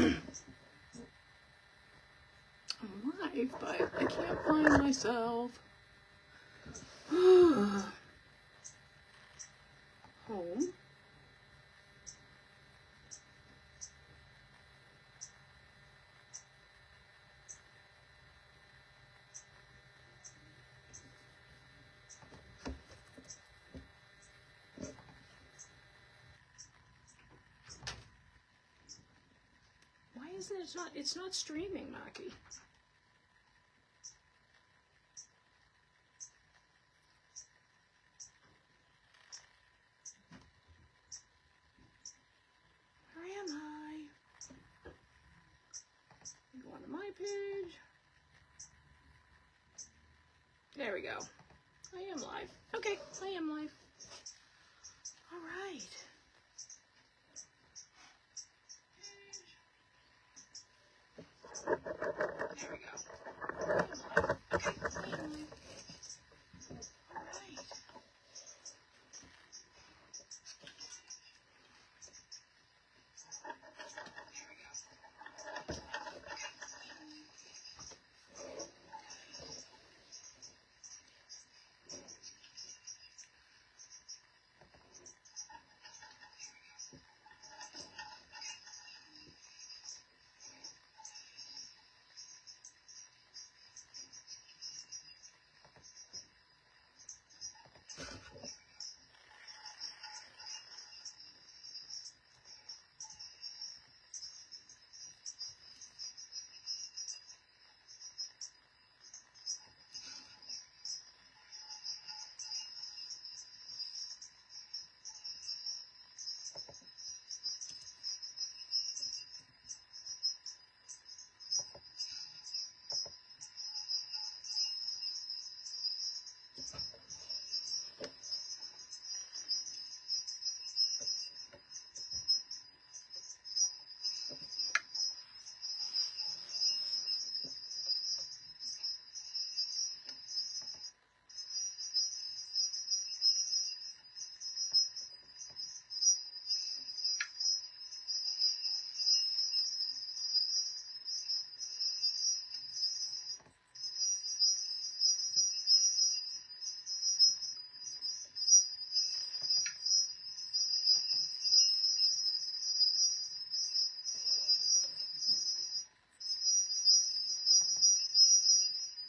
I'm live, but I can't find myself. Home. Why isn't it not? It's not streaming, Maki. Where am I? Go on to my page. There we go. I am live. Okay, I am live. All right. There we go. I am live. Okay, I am live. All right.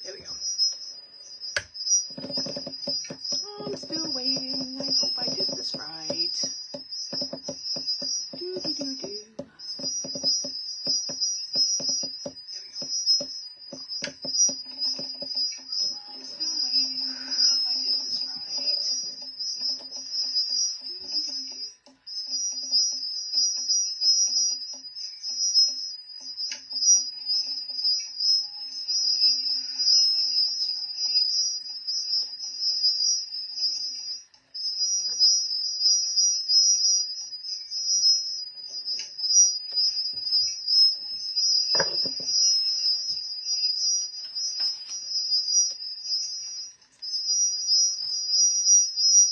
There we go. I'm still waiting. I hope I did this right. Do do do do. There we go. I'm still waiting. I hope I did this right. Do do do do.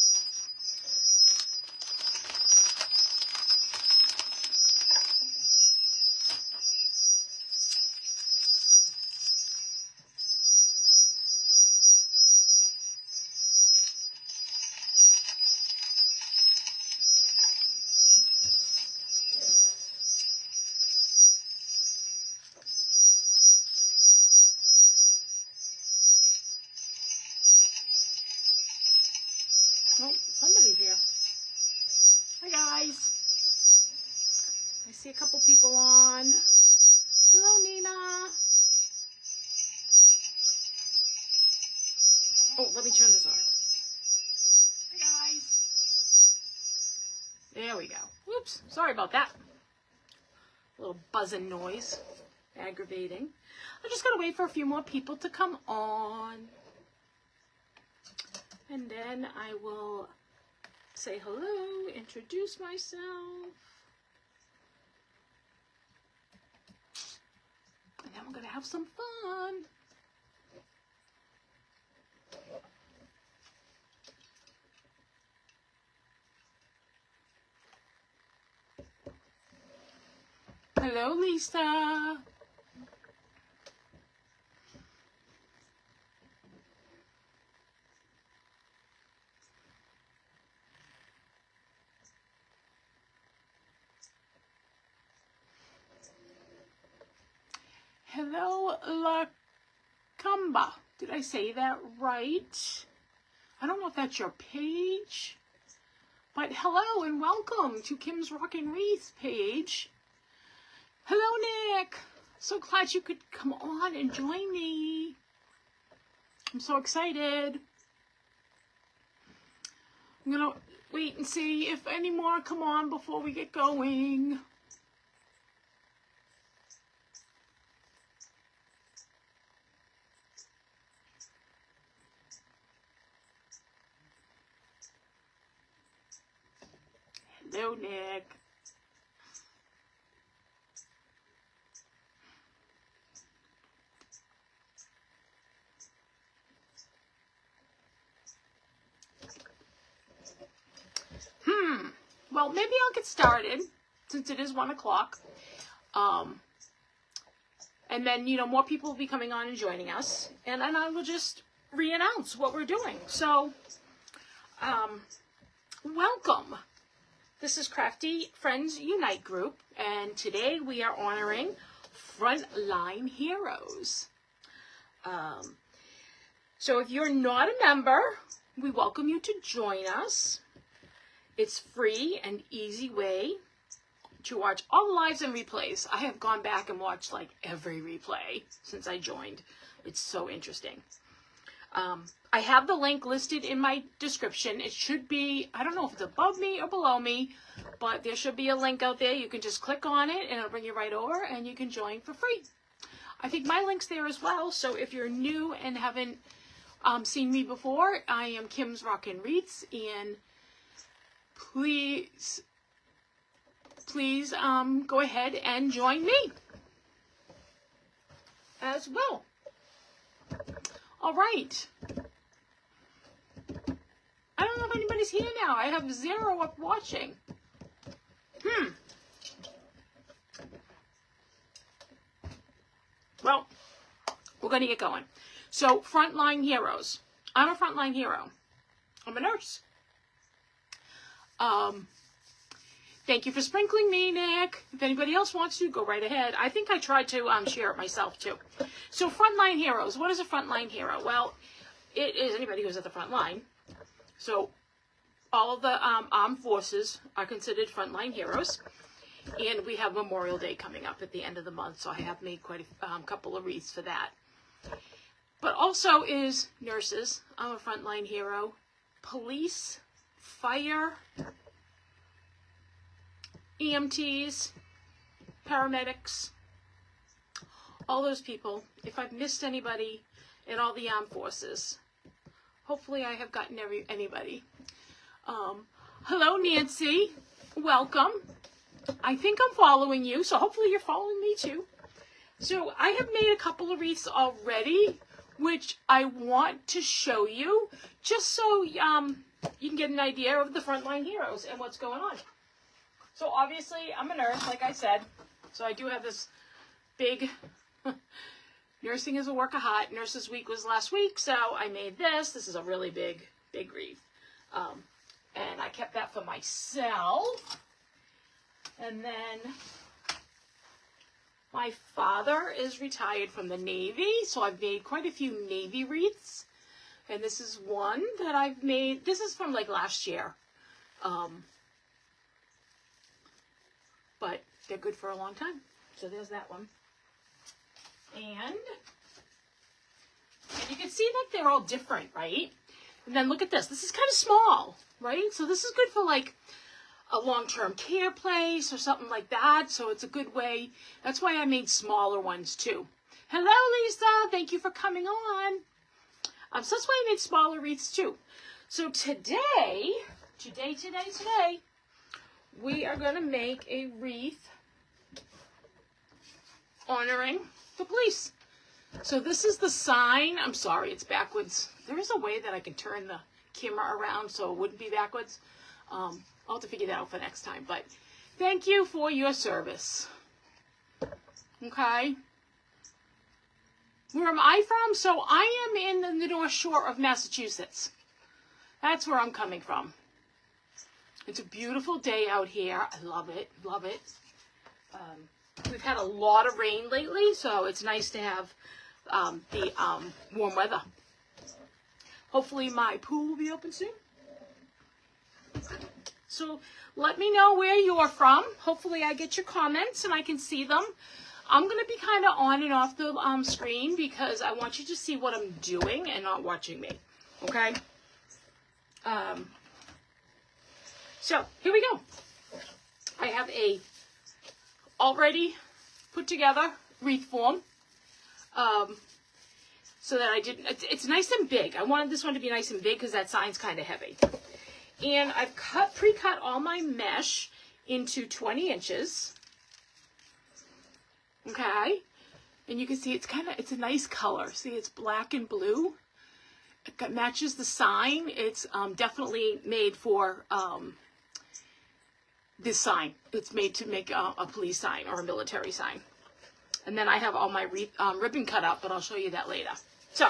Oh, somebody's here. Hi guys. I see a couple people on. Hello, Nina. Oh, let me turn this on. Hi guys. There we go. Whoops, sorry about that. A little buzzing noise. Aggravating. I'm just gonna wait for a few more people to come on. And then I will say hello, introduce myself. And then we're going to have some fun. Hello, Lisa. Hello, La Cumba. Did I say that right? I don't know if that's your page, but hello and welcome to Kim's Rockin' Wreath page. Hello, Nick. So glad you could come on and join me. I'm so excited. I'm gonna wait and see if any more come on before we get going. Hello, Nick. Well, maybe I'll get started since it is 1 o'clock. And then, you know, more people will be coming on and joining us. And then I will just re-announce what we're doing. So, welcome. This is Crafty Friends Unite Group. And today we are honoring frontline heroes. So if you're not a member, we welcome you to join us. It's free and easy way to watch all the lives and replays. I have gone back and watched like every replay since I joined. It's so interesting. I have the link listed in my description. It should be, I don't know if it's above me or below me, but there should be a link out there. You can just click on it and it'll bring you right over and you can join for free. I think my link's there as well. So if you're new and haven't seen me before, I am Kim's Rockin' Wreaths, and please go ahead and join me as well. All right. I don't know if anybody's here now. I have 0 up watching. Well, we're going to get going. So, frontline heroes. I'm a frontline hero. I'm a nurse. Thank you for sprinkling me, Nick. If anybody else wants to, go right ahead. I think I tried to share it myself too. So frontline heroes. What is a frontline hero? Well, it is anybody who's at the front line. So all of the armed forces are considered frontline heroes. And we have Memorial Day coming up at the end of the month, so I have made quite a couple of wreaths for that. But also is nurses. I'm a frontline hero. Police, fire, EMTs, paramedics, all those people. If I've missed anybody in all the armed forces, hopefully I have gotten anybody. Hello, Nancy. Welcome. I think I'm following you, so hopefully you're following me too. So I have made a couple of wreaths already, which I want to show you, just so you can get an idea of the frontline heroes and what's going on. So obviously, I'm a nurse, like I said. So I do have this big, nursing is a work of heart. Nurses Week was last week, so I made this. This is a really big wreath. And I kept that for myself. And then my father is retired from the Navy, so I've made quite a few Navy wreaths. And this is one that I've made. This is from like last year. But they're good for a long time. So there's that one. And you can see that they're all different, right? And then look at this. This is kind of small, right? So this is good for like a long-term care place or something like that. So it's a good way. That's why I made smaller ones too. Hello, Lisa. Thank you for coming on. So that's why I made smaller wreaths too. So today, we are going to make a wreath honoring the police. So this is the sign. I'm sorry, it's backwards. There is a way that I can turn the camera around so it wouldn't be backwards. I'll have to figure that out for next time. But thank you for your service. Okay. Where am I from? So I am in the North Shore of Massachusetts. That's where I'm coming from. It's a beautiful day out here. I love it. Love it. We've had a lot of rain lately, so it's nice to have the warm weather. Hopefully my pool will be open soon. So let me know where you're from. Hopefully I get your comments and I can see them. I'm going to be kind of on and off the screen because I want you to see what I'm doing and not watching me. Okay? So here we go. I have a already put together wreath form. So that I didn't, it's nice and big. I wanted this one to be nice and big because that sign's kind of heavy. And I've pre-cut all my mesh into 20 inches. Okay. And you can see it's a nice color. See, it's black and blue. It matches the sign. It's definitely made for this sign. It's made to make a police sign or a military sign. And then I have all my ribbon cut up, but I'll show you that later. So,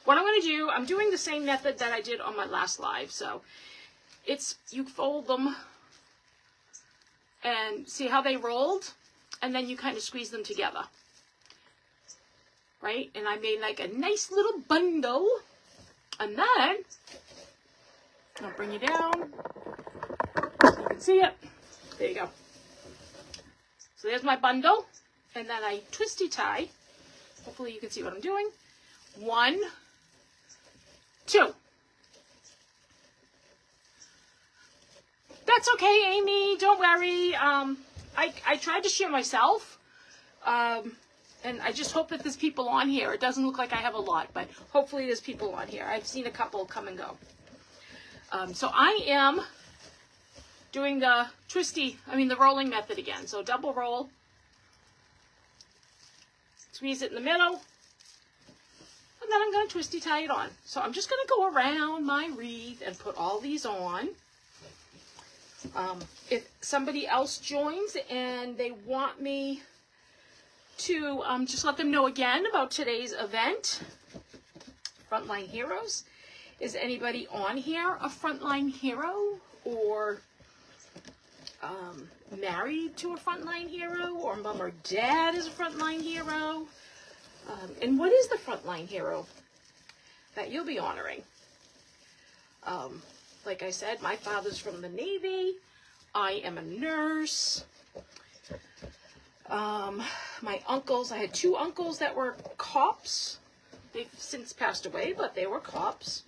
what I'm going to do, I'm doing the same method that I did on my last live. So, you fold them and see how they rolled, and then you kind of squeeze them together. Right? And I made like a nice little bundle. And then, I'll bring you down so you can see it. There you go. So there's my bundle. And then I twisty tie. Hopefully you can see what I'm doing. 1, 2. That's okay, Amy. Don't worry. I tried to share myself. And I just hope that there's people on here. It doesn't look like I have a lot, but hopefully there's people on here. I've seen a couple come and go. So I am doing the the rolling method again. So double roll. Squeeze it in the middle. And then I'm going to twisty tie it on. So I'm just going to go around my wreath and put all these on. If somebody else joins and they want me to just let them know again about today's event, Frontline Heroes. Is anybody on here a frontline hero or married to a frontline hero, or mom or dad is a frontline hero? And what is the frontline hero that you'll be honoring? Like I said, my father's from the Navy. I am a nurse. My uncles, I had 2 uncles that were cops. They've since passed away, but they were cops.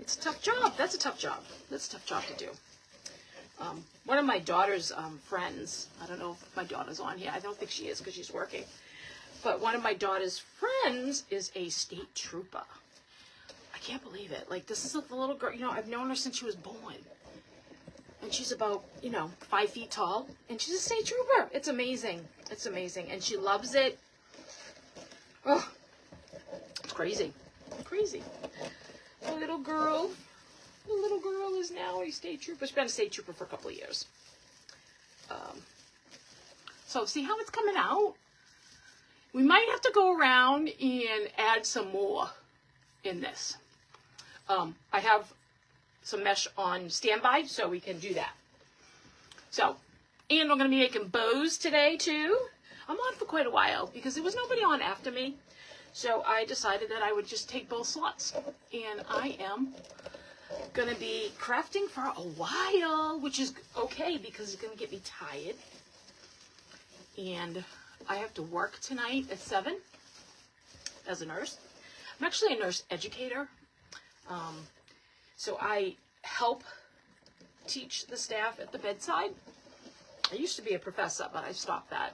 It's a tough job. That's a tough job. That's a tough job to do. One of my daughter's friends, I don't know if my daughter's on here. I don't think she is because she's working. But one of my daughter's friends is a state trooper. I can't believe it. Like, this is the little girl, I've known her since she was born. And she's about, 5 feet tall. And she's a state trooper. It's amazing. It's amazing. And she loves it. Oh, it's crazy. Crazy. The little girl is now a state trooper. She's been a state trooper for a couple of years. So see how it's coming out? We might have to go around and add some more in this. I have some mesh on standby, so we can do that. So, and I'm going to be making bows today too. I'm on for quite a while because there was nobody on after me. So I decided that I would just take both slots. And I am going to be crafting for a while, which is okay because it's going to get me tired. And I have to work tonight at 7 as a nurse. I'm actually a nurse educator. So I help teach the staff at the bedside. I used to be a professor, but I stopped that.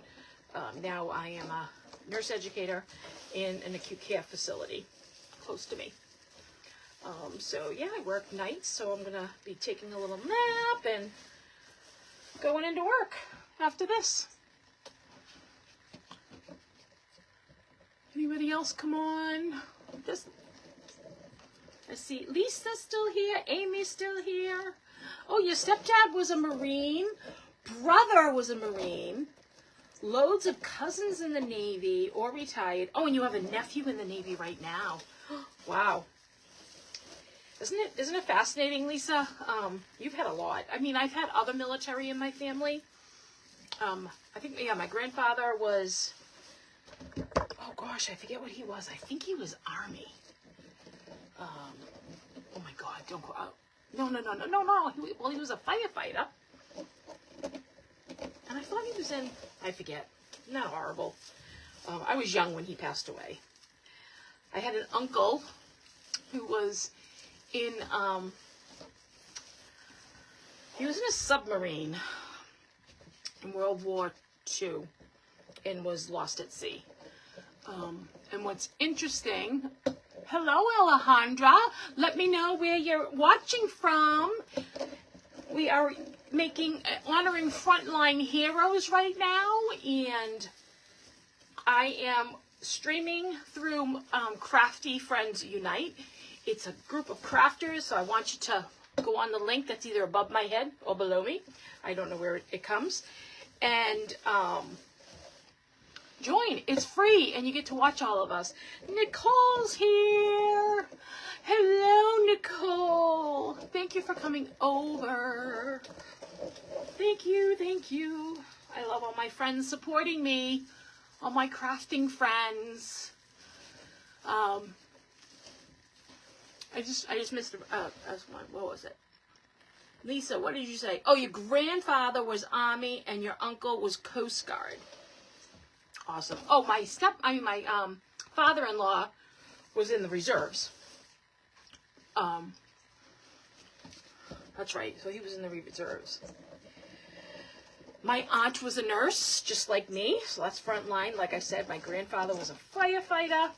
Now I am a nurse educator in an acute care facility close to me. So yeah, I work nights, so I'm going to be taking a little nap and going into work after this. Anybody else come on? Let's see, Lisa's still here, Amy's still here. Oh, your stepdad was a Marine, brother was a Marine. Loads of cousins in the Navy or retired. Oh, and you have a nephew in the Navy right now. Wow. Isn't it fascinating, Lisa? You've had a lot. I mean, I've had other military in my family. I think, yeah, my grandfather was, oh gosh, I forget what he was. I think he was Army. Oh my God, don't go out. No. He was a firefighter. And I thought he was in, I forget. Not horrible. I was young when he passed away. I had an uncle who was in, he was in a submarine in World War II and was lost at sea. And what's interesting, hello Alejandra, let me know where you're watching from. We are honoring frontline heroes right now, and I am streaming through Crafty Friends Unite. It's a group of crafters, so I want you to go on the link that's either above my head or below me. I don't know where it comes. And join. It's free, and you get to watch all of us. Nicole's here. Hello, Nicole. Thank you for coming over. Thank you. I love all my friends supporting me, all my crafting friends. I just missed what was it? Lisa, what did you say? Oh, your grandfather was Army and your uncle was Coast Guard. Awesome. Oh, my father-in-law was in the reserves. That's right. So he was in the reserves. My aunt was a nurse, just like me. So that's frontline. Like I said, my grandfather was a firefighter.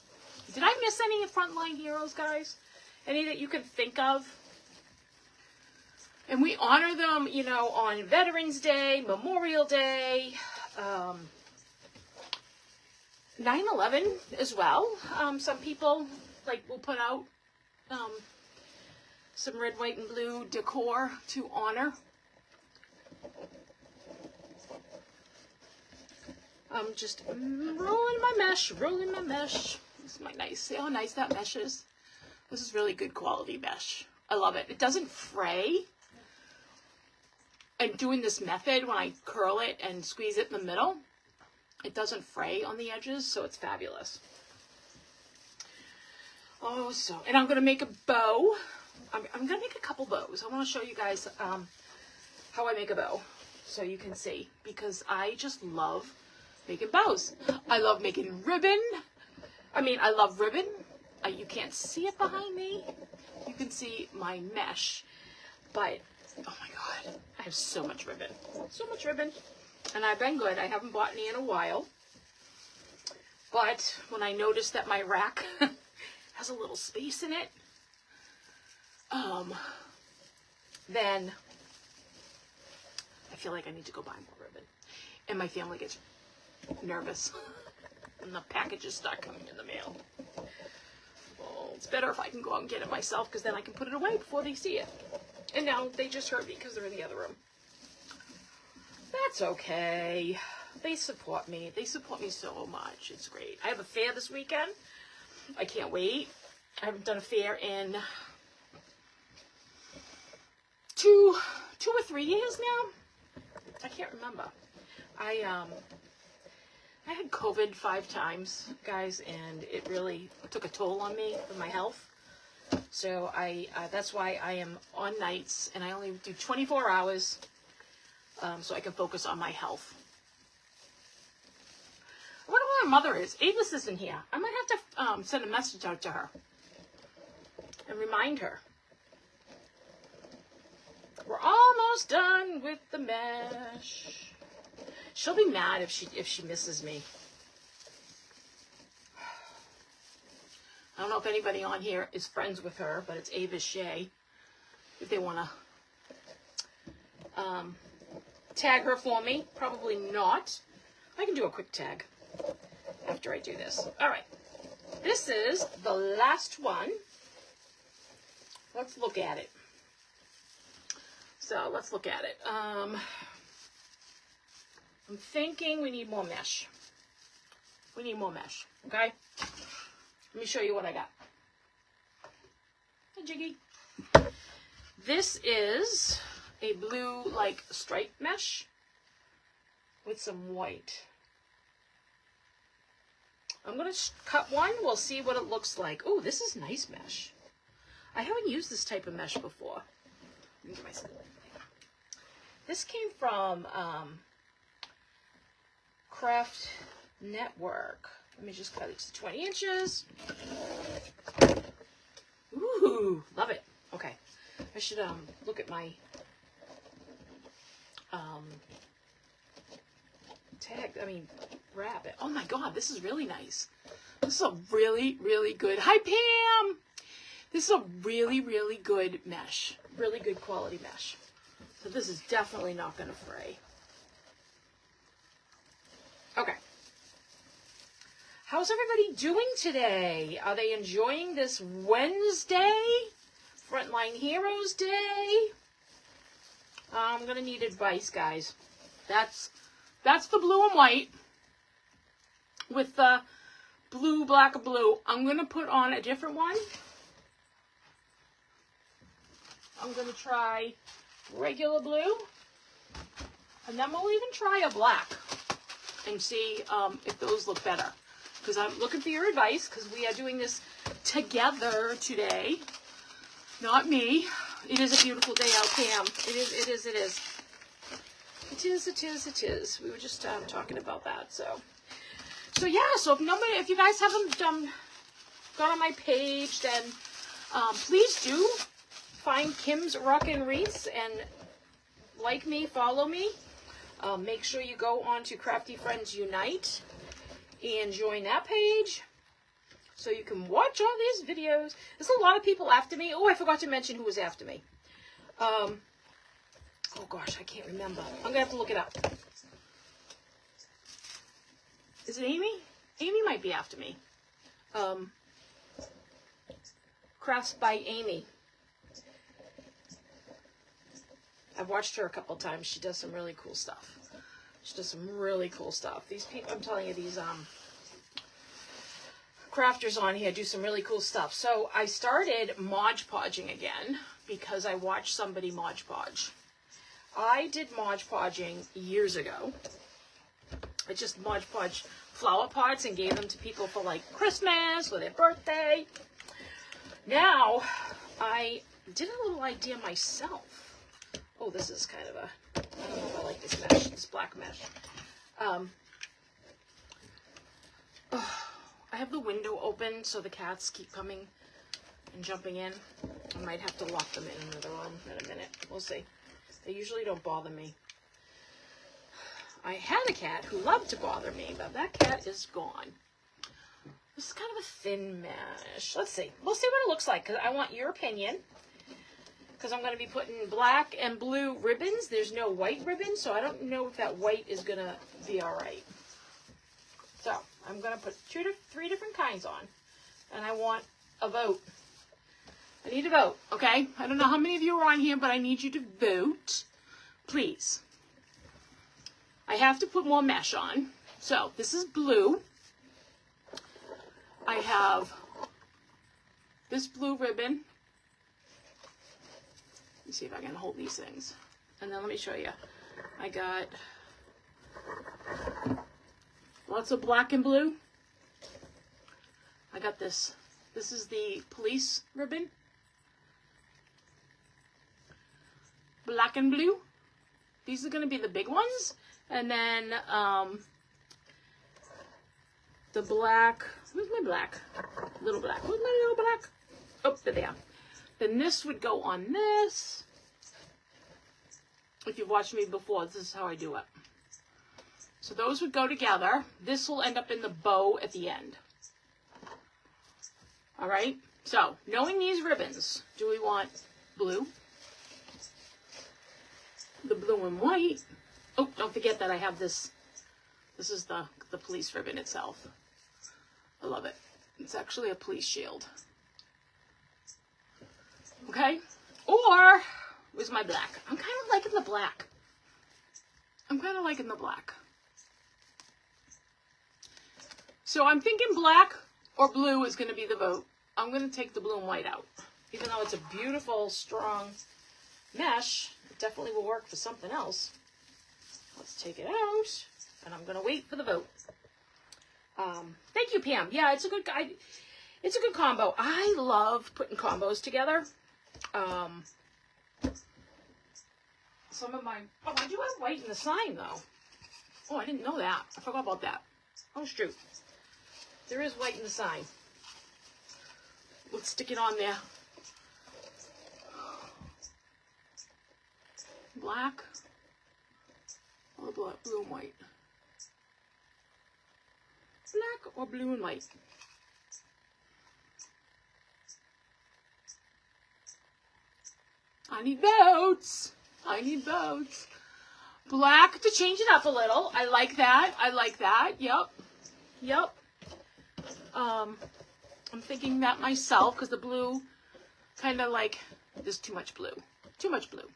Did I miss any frontline heroes, guys? Any that you can think of? And we honor them, you know, on Veterans Day, Memorial Day, 9/11 as well. Some people will put out some red, white, and blue decor to honor. I'm just rolling my mesh. This is my nice. See how nice that mesh is? This is really good quality mesh. I love it. It doesn't fray. And doing this method, when I curl it and squeeze it in the middle, it doesn't fray on the edges, so it's fabulous. Oh, and I'm going to make a bow. I'm going to make a couple bows. I want to show you guys how I make a bow so you can see, because I just love making bows. I love making ribbon. I love ribbon. You can't see it behind me. You can see my mesh, but oh my God, I have so much ribbon. And I've been good. I haven't bought any in a while. But when I noticed that my rack has a little space in it, then I feel like I need to go buy more ribbon. And my family gets nervous when the packages start coming in the mail. Well, it's better if I can go out and get it myself, because then I can put it away before they see it. And now they just heard me because they're in the other room. That's okay. They support me. They support me so much. It's great. I have a fair this weekend. I can't wait. I haven't done a fair in two or 3 years now. I can't remember. I had COVID 5 times, guys, and it really took a toll on me with my health. So that's why I am on nights, and I only do 24 hours, so I can focus on my health. I wonder where my mother is. Avis isn't here. I might have to send a message out to her and remind her. We're almost done with the mesh. She'll be mad if she misses me. I don't know if anybody on here is friends with her, but it's Avis Shea. If they want to tag her for me, probably not. I can do a quick tag after I do this. All right, this is the last one. Let's look at it. So let's look at it. I'm thinking we need more mesh. We need more mesh, okay? Let me show you what I got. Hey, Jiggy. This is a blue, like, stripe mesh with some white. I'm going to cut one. We'll see what it looks like. Oh, this is nice mesh. I haven't used this type of mesh before. Let me get my... This came from Craft Network. Let me just cut it to 20 inches. Ooh, love it. Okay. I should look at my wrap it. Oh my God, this is really nice. This is a really, really good. Hi, Pam. This is a really, really good mesh. Really good quality mesh. So this is definitely not going to fray. Okay. How's everybody doing today? Are they enjoying this Wednesday? Frontline Heroes Day? I'm going to need advice, guys. That's the blue and white with the blue, black, and blue. I'm going to put on a different one. I'm going to try regular blue. And then we'll even try a black and see if those look better. Because I'm looking for your advice, because we are doing this together today. Not me. It is a beautiful day out, Pam. It is. We were just talking about that. So yeah. So if you guys haven't got on my page, then please do find Kim's Rockin' Wreaths and like me, follow me. Make sure you go on to Crafty Friends Unite and join that page so you can watch all these videos. There's a lot of people after me. Oh, I forgot to mention who was after me. Oh gosh, I can't remember. I'm gonna have to look it up. Is it Amy? Amy might be after me. Crafts by Amy. I've watched her a couple times. She does some really cool stuff. These people, I'm telling you, these crafters on here do some really cool stuff. So I started Mod Podging again because I watched somebody Mod Podge. I did Mod Podging years ago. I just Mod Podged flower pots and gave them to people for like Christmas or their birthday. Now I did a little idea myself. Oh, this is kind of a, I don't know if I like this mesh, this black mesh. I have the window open so the cats keep coming and jumping in. I might have to lock them in the room in a minute. We'll see. They usually don't bother me. I had a cat who loved to bother me, but that cat is gone. This is kind of a thin mesh. Let's see. We'll see what it looks like because I want your opinion. Because I'm going to be putting black and blue ribbons. There's no white ribbon, so I don't know if that white is going to be all right. So I'm going to put 2 to 3 different kinds on. And I want a vote. I need a vote, okay? I don't know how many of you are on here, but I need you to vote. Please. I have to put more mesh on. So this is blue. I have this blue ribbon. Let me see if I can hold these things. And then let me show you. I got lots of black and blue. I got this. This is the police ribbon. Black and blue. These are going to be the big ones. And then the black. Where's my black? Little black. Where's my little black? Oh, there they are. Then this would go on this. If you've watched me before, this is how I do it. So those would go together. This will end up in the bow at the end. All right. So knowing these ribbons, do we want blue? The blue and white. Oh, don't forget that I have this. This is the police ribbon itself. I love it. It's actually a police shield. Okay? Or, where's my black? I'm kind of liking the black. So I'm thinking black or blue is going to be the vote. I'm going to take the blue and white out. Even though it's a beautiful, strong mesh, it definitely will work for something else. Let's take it out, and I'm going to wait for the vote. Thank you, Pam. Yeah, it's a good combo. I love putting combos together. Some of my, oh, I do have white in the sign, though. Oh, I didn't know that. I forgot about that. Oh, shoot. There is white in the sign. Let's stick it on there. Black or black, blue and white? Black or blue and white? I need votes. I need votes. Black to change it up a little. I like that. I like that. Yep. Yep. I'm thinking that myself because the blue kind of like, there's too much blue. Too much blue.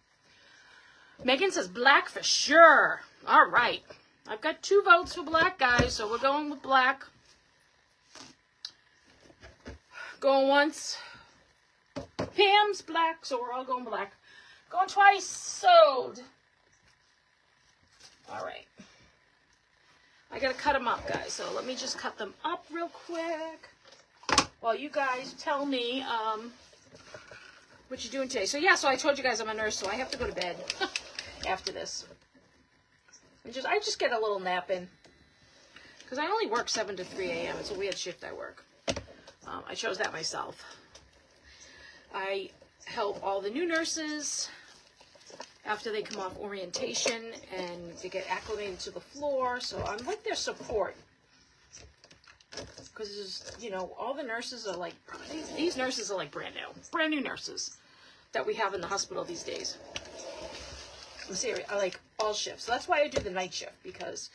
Megan says black for sure. All right. I've got 2 votes for black, guys, so we're going with black. Going once. Pam's black, so we're all going black. Going twice, sold. All right. I got to cut them up, guys, so let me just cut them up real quick while you guys tell me what you're doing today. So, yeah, so I told you guys I'm a nurse, so I have to go to bed after this. I just get a little nap in because I only work 7 to 3 a.m. It's a weird shift I work. I chose that myself. I help all the new nurses after they come off orientation and they get acclimated to the floor. So I'm like their support because, you know, all the nurses are like, these nurses are like brand new nurses that we have in the hospital these days. I'm serious. I like all shifts. So that's why I do the night shift, because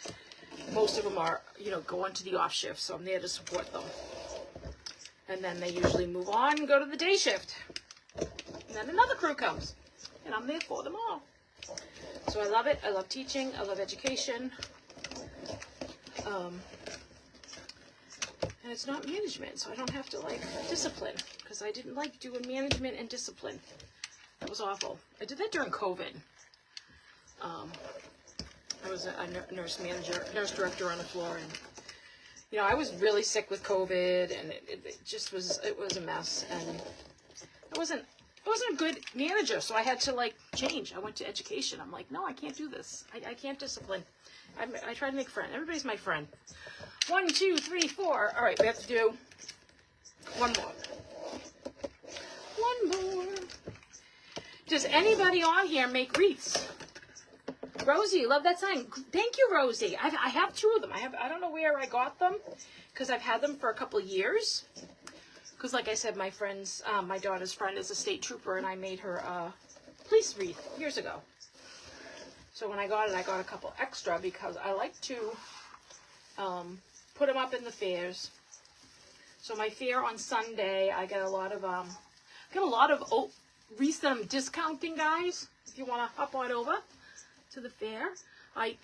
most of them are, you know, going to the off shift. So I'm there to support them. And then they usually move on and go to the day shift. And then another crew comes. And I'm there for them all. So I love it. I love teaching. I love education. And it's not management, so I don't have to, like, discipline. Because I didn't like doing management and discipline. That was awful. I did that during COVID. I was a nurse director on the floor, and you know, I was really sick with COVID, and it just was, it was a mess, and I wasn't a good manager, so I had to, like, change. I went to education. I'm like, no, I can't do this. I can't discipline. I try to make friends. Everybody's my friend. 1, 2, 3, 4. All right, we have to do one more. One more. Does anybody on here make wreaths? Rosie, love that sign. Thank you, Rosie. I have 2 of them. I don't know where I got them because I've had them for a couple of years. Because, like I said, my daughter's friend is a state trooper, and I made her a police wreath years ago. So when I got it, I got a couple extra because I like to put them up in the fairs. So my fair on Sunday, I get a lot of wreaths that I'm discounting, guys. If you want to hop on over to the fair, I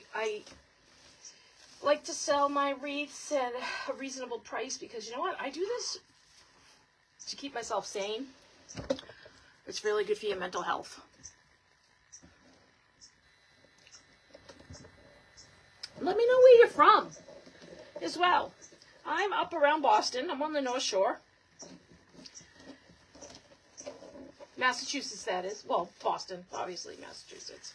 like to sell my wreaths at a reasonable price because, you know what, I do this to keep myself sane. It's really good for your mental health. Let me know where you're from as well. I'm up around Boston. I'm on the North Shore. Massachusetts, that is. Well, Boston, obviously, Massachusetts.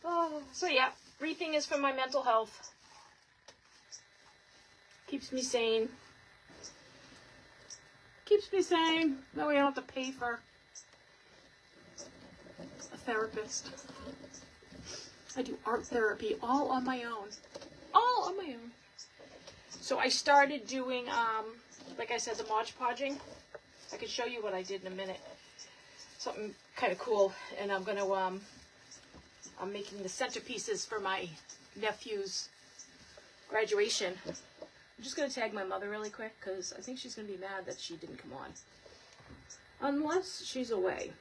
Oh, so yeah, wreathing is for my mental health. Keeps me sane. Keeps me sane. That way I don't have to pay for a therapist. I do art therapy all on my own. All on my own. So I started doing, like I said, the Mod Podging. I can show you what I did in a minute. Something kind of cool. And I'm going to, I'm making the centerpieces for my nephew's graduation. I'm just going to tag my mother really quick because I think she's going to be mad that she didn't come on. Unless she's away.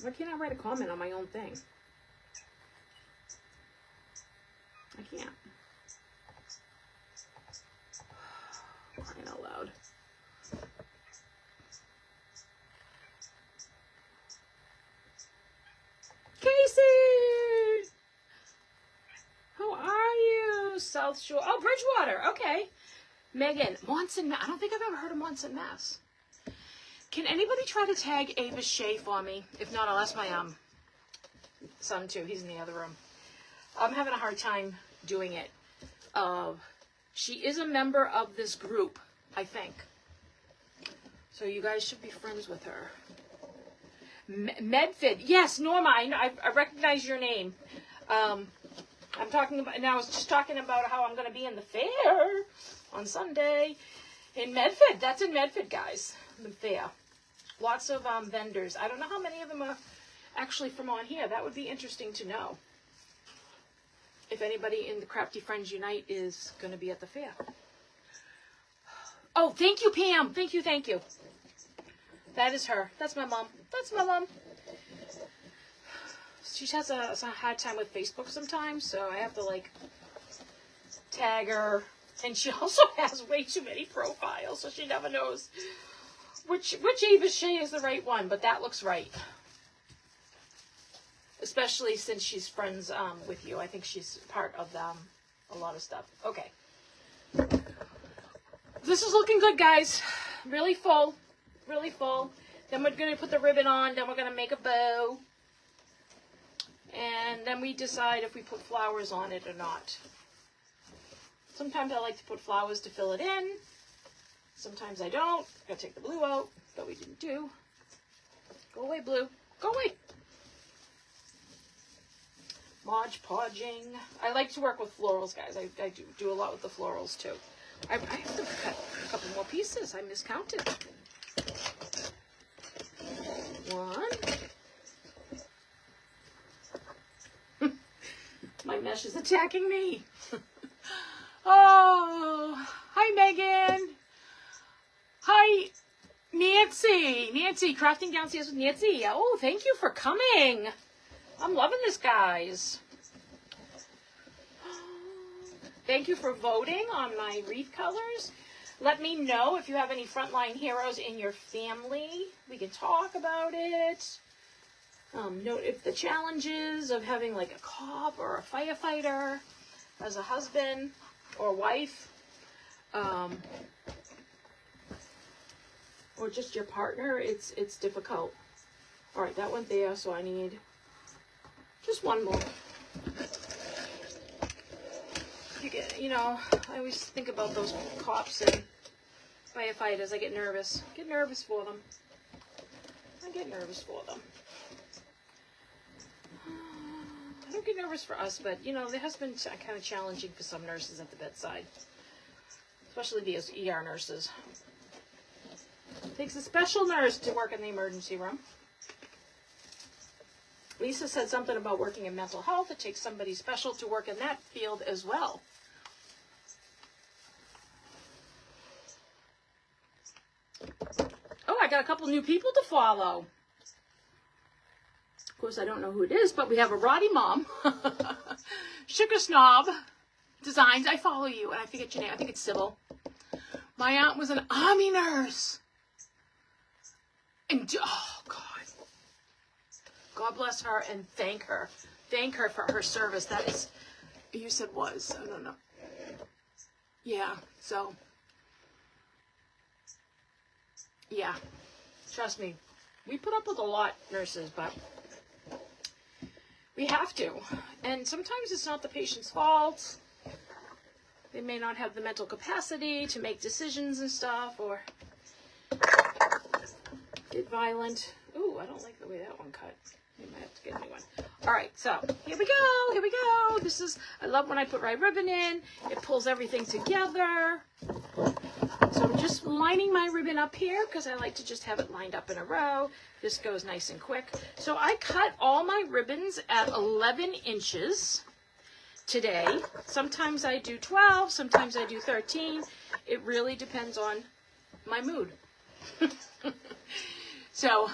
Why can't I write a comment on my own thing? I can't. Crying out loud. Casey! How are you? South Shore. Oh, Bridgewater. Okay. Megan, Monson, I don't think I've ever heard of Monson, Mass. Can anybody try to tag Ava Shea for me? If not, I'll ask my son too. He's in the other room. I'm having a hard time doing it. She is a member of this group, I think. So you guys should be friends with her. Medford. Yes, Norma, I recognize your name. I'm talking about, now I was just talking about how I'm going to be in the fair on Sunday in Medford. That's in Medford, guys, the fair. Lots of vendors. I don't know how many of them are actually from on here. That would be interesting to know. If anybody in the Crafty Friends Unite is going to be at the fair. Oh, thank you, Pam. Thank you, thank you. That is her. That's my mom. That's my mom. She has a hard time with Facebook sometimes, so I have to, like, tag her. And she also has way too many profiles, so she never knows which Ava Shea is the right one, but that looks right. Especially since she's friends with you. I think she's part of a lot of stuff. Okay. This is looking good, guys. Really full. Really full. Then we're going to put the ribbon on. Then we're going to make a bow. And then we decide if we put flowers on it or not. Sometimes I like to put flowers to fill it in. Sometimes I don't. I gotta take the blue out, but we didn't do. Go away, blue. Go away. Modge Podging. I like to work with florals, guys. I do a lot with the florals, too. I have to cut a couple more pieces. I miscounted. 1. My mesh is attacking me. Oh, hi, Megan. Hi, Nancy. Nancy, Crafting Downstairs with Nancy. Oh, thank you for coming. I'm loving this, guys. Thank you for voting on my wreath colors. Let me know if you have any frontline heroes in your family. We can talk about it. Note if the challenges of having like a cop or a firefighter as a husband or wife, or just your partner, it's difficult. All right, that went there, so I need just one more. You know, I always think about those cops and firefighters. I get nervous. Get nervous for them. I get nervous for them. I don't get nervous for us, but, you know, it has been kind of challenging for some nurses at the bedside. Especially the ER nurses. It takes a special nurse to work in the emergency room. Lisa said something about working in mental health. It takes somebody special to work in that field as well. Oh, I got a couple new people to follow. Of course, I don't know who it is, but we have a Roddy Mom. Sugar Snob Designs. I follow you, and I forget your name. I think it's Sybil. My aunt was an army nurse. And, oh, God. God bless her and thank her. Thank her for her service. That is, you said was. I don't know. Yeah, so. Yeah, trust me. We put up with a lot, nurses, but we have to. And sometimes it's not the patient's fault. They may not have the mental capacity to make decisions and stuff, or get violent. Ooh, I don't like the way that one cut. I might have to get a new one. All right, so here we go. Here we go. This is, I love when I put my ribbon in. It pulls everything together. So I'm just lining my ribbon up here because I like to just have it lined up in a row. This goes nice and quick. So I cut all my ribbons at 11 inches today. Sometimes I do 12, sometimes I do 13. It really depends on my mood. So,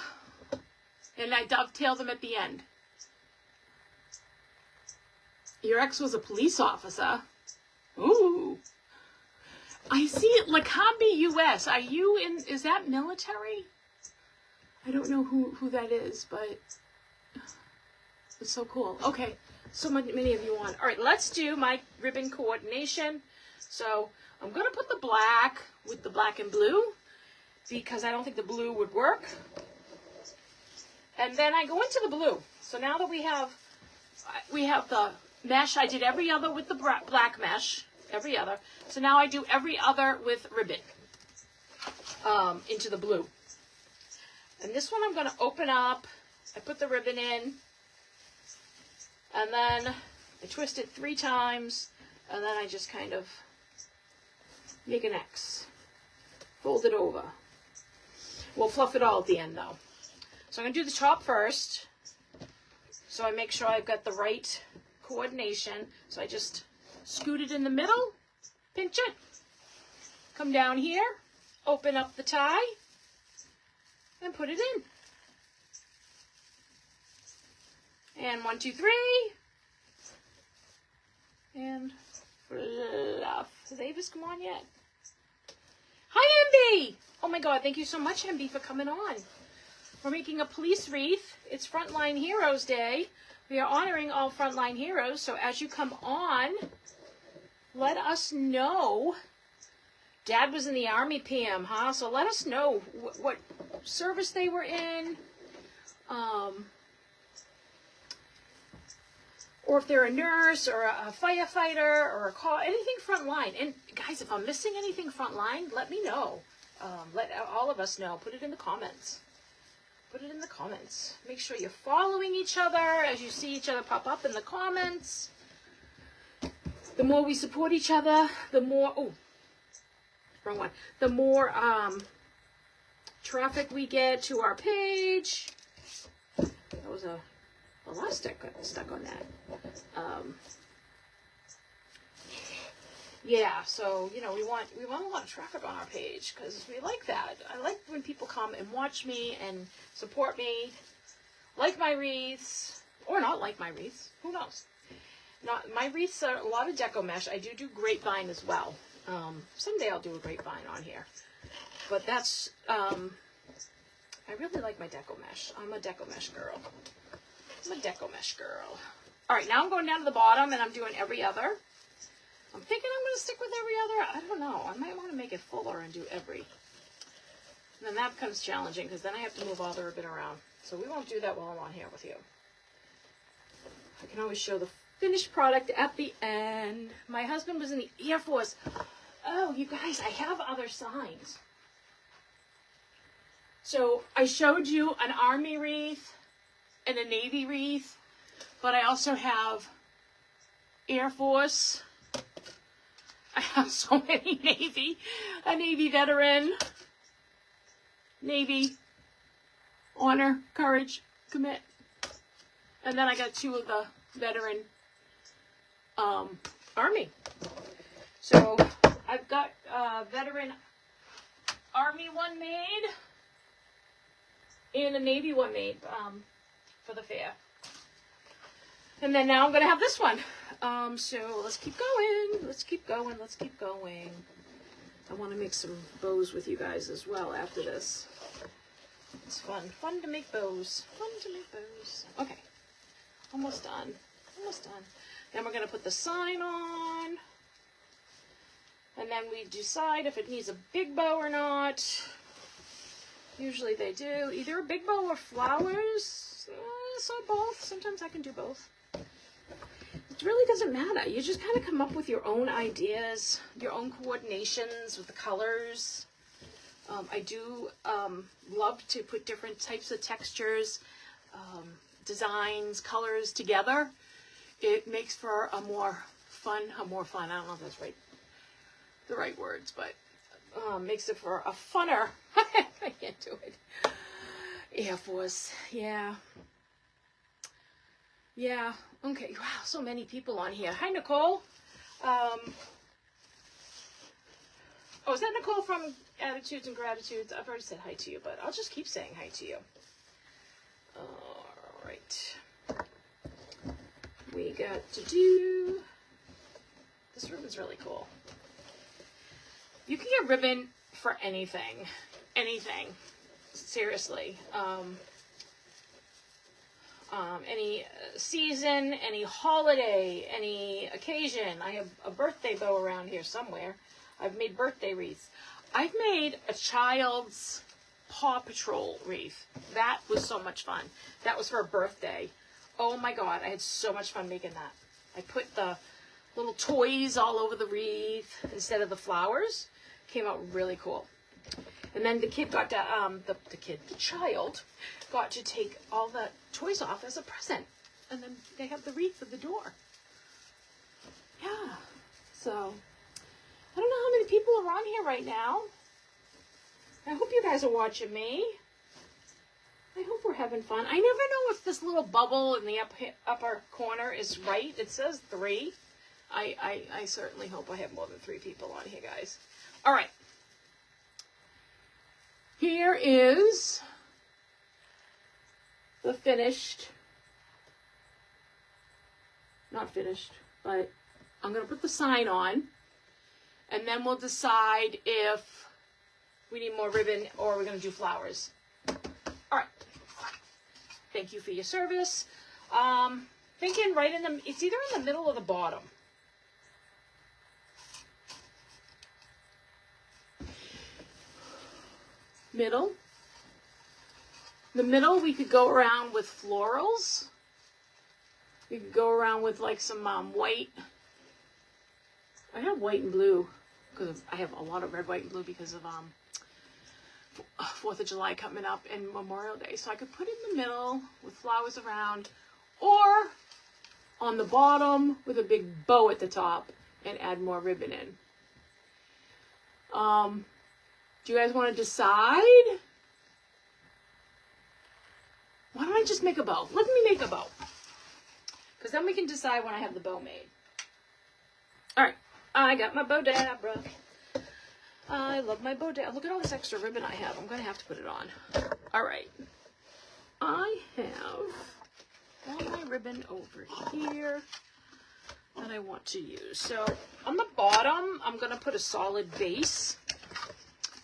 and I dovetail them at the end. Your ex was a police officer. Ooh. I see it. Lacombe, U.S. Are you in, is that military? I don't know who that is, but it's so cool. Okay. So many of you want. All right, let's do my ribbon coordination. So I'm going to put the black with the black and blue because I don't think the blue would work. And then I go into the blue. So now that we have the mesh, I did every other with the black mesh, every other. So now I do every other with ribbon into the blue. And this one I'm going to open up. I put the ribbon in. And then I twist it 3 times. And then I just kind of make an X. Fold it over. We'll fluff it all at the end though. So I'm going to do the top first. So I make sure I've got the right coordination. So I just scoot it in the middle, pinch it, come down here, open up the tie, and put it in. And 1, 2, 3. And fluff. Has Avis come on yet? Hi, MB! Oh my God, thank you so much, MB, for coming on. We're making a police wreath. It's Frontline Heroes Day. We are honoring all frontline heroes. So as you come on, let us know. Dad was in the Army, PM, huh? So let us know what service they were in. Or if they're a nurse or a firefighter or a call, anything frontline. And guys, if I'm missing anything frontline, let me know. Let all of us know. Put it in the comments. Put it in the comments. Make sure you're following each other as you see each other pop up in the comments. The more we support each other, the more, oh, wrong one. The more traffic we get to our page. That was a elastic stuck on that. Yeah, so you know we want a lot of traffic on our page because we like that. I like when people come and watch me and support me, like my wreaths or not like my wreaths. Who knows? Not my wreaths are a lot of Deco mesh. I do grapevine as well. Someday I'll do a grapevine on here, but that's I really like my Deco mesh. I'm a Deco mesh girl. I'm a Deco mesh girl. All right, now I'm going down to the bottom and I'm doing every other. I'm thinking I'm going to stick with every other. I don't know. I might want to make it fuller and do every. And then that becomes challenging because then I have to move all the ribbon around. So we won't do that while I'm on here with you. I can always show the finished product at the end. My husband was in the Air Force. Oh, you guys, I have other signs. So I showed you an Army wreath and a Navy wreath, but I also have Air Force. I have so many Navy, a Navy veteran, Navy, honor, courage, commit. And then I got 2 of the veteran Army. So I've got veteran Army one made and a Navy one made for the fair. And then now I'm going to have this one. So let's keep going. Let's keep going. Let's keep going. I want to make some bows with you guys as well after this. It's fun. Fun to make bows. Fun to make bows. Okay. Almost done. Almost done. Then we're going to put the sign on. And then we decide if it needs a big bow or not. Usually they do. Either a big bow or flowers. So both. Sometimes I can do both. It really doesn't matter. You just kind of come up with your own ideas, your own coordinations with the colors. I do love to put different types of textures, designs, colors together. It makes for a more fun, I don't know if that's right, the right words, but makes it for a funner, I can't do it. Air Force, yeah. Yeah, okay, wow, so many people on here. Hi, Nicole. Oh, is that Nicole from Attitudes and Gratitudes? I've already said hi to you, but I'll just keep saying hi to you. All right. we got to do, this ribbon's really cool. You can get ribbon for anything, seriously. Any season, any holiday, any occasion. I have a birthday bow around here somewhere. I've made birthday wreaths. I've made a child's Paw Patrol wreath. That was so much fun. That was for a birthday. Oh my God, I had so much fun making that. I put the little toys all over the wreath instead of the flowers. Came out really cool. And then the kid got to, the child got to take all the toys off as a present. And then they have the wreath at the door. Yeah. So, I don't know how many people are on here right now. I hope you guys are watching me. I hope we're having fun. I never know if this little bubble in the upper corner is right. It says 3. I certainly hope I have more than 3 people on here, guys. All right. Here is the finished, not finished, but I'm going to put the sign on, and then we'll decide if we need more ribbon or we're going to do flowers. All right. Thank you for your service. Thinking right in the, it's either in the middle or the bottom. Middle. The middle, we could go around with florals. We could go around with like some white. I have white and blue because I have a lot of red, white, and blue because of 4th of July coming up and Memorial Day. So I could put it in the middle with flowers around, or on the bottom with a big bow at the top and add more ribbon in. Do you guys want to decide? Why don't I just make a bow? Let me make a bow. Because then we can decide when I have the bow made. Alright. I got my Bodabra. I love my Bodabra. Look at all this extra ribbon I have. I'm going to have to put it on. Alright. I have all my ribbon over here that I want to use. So on the bottom, I'm going to put a solid base.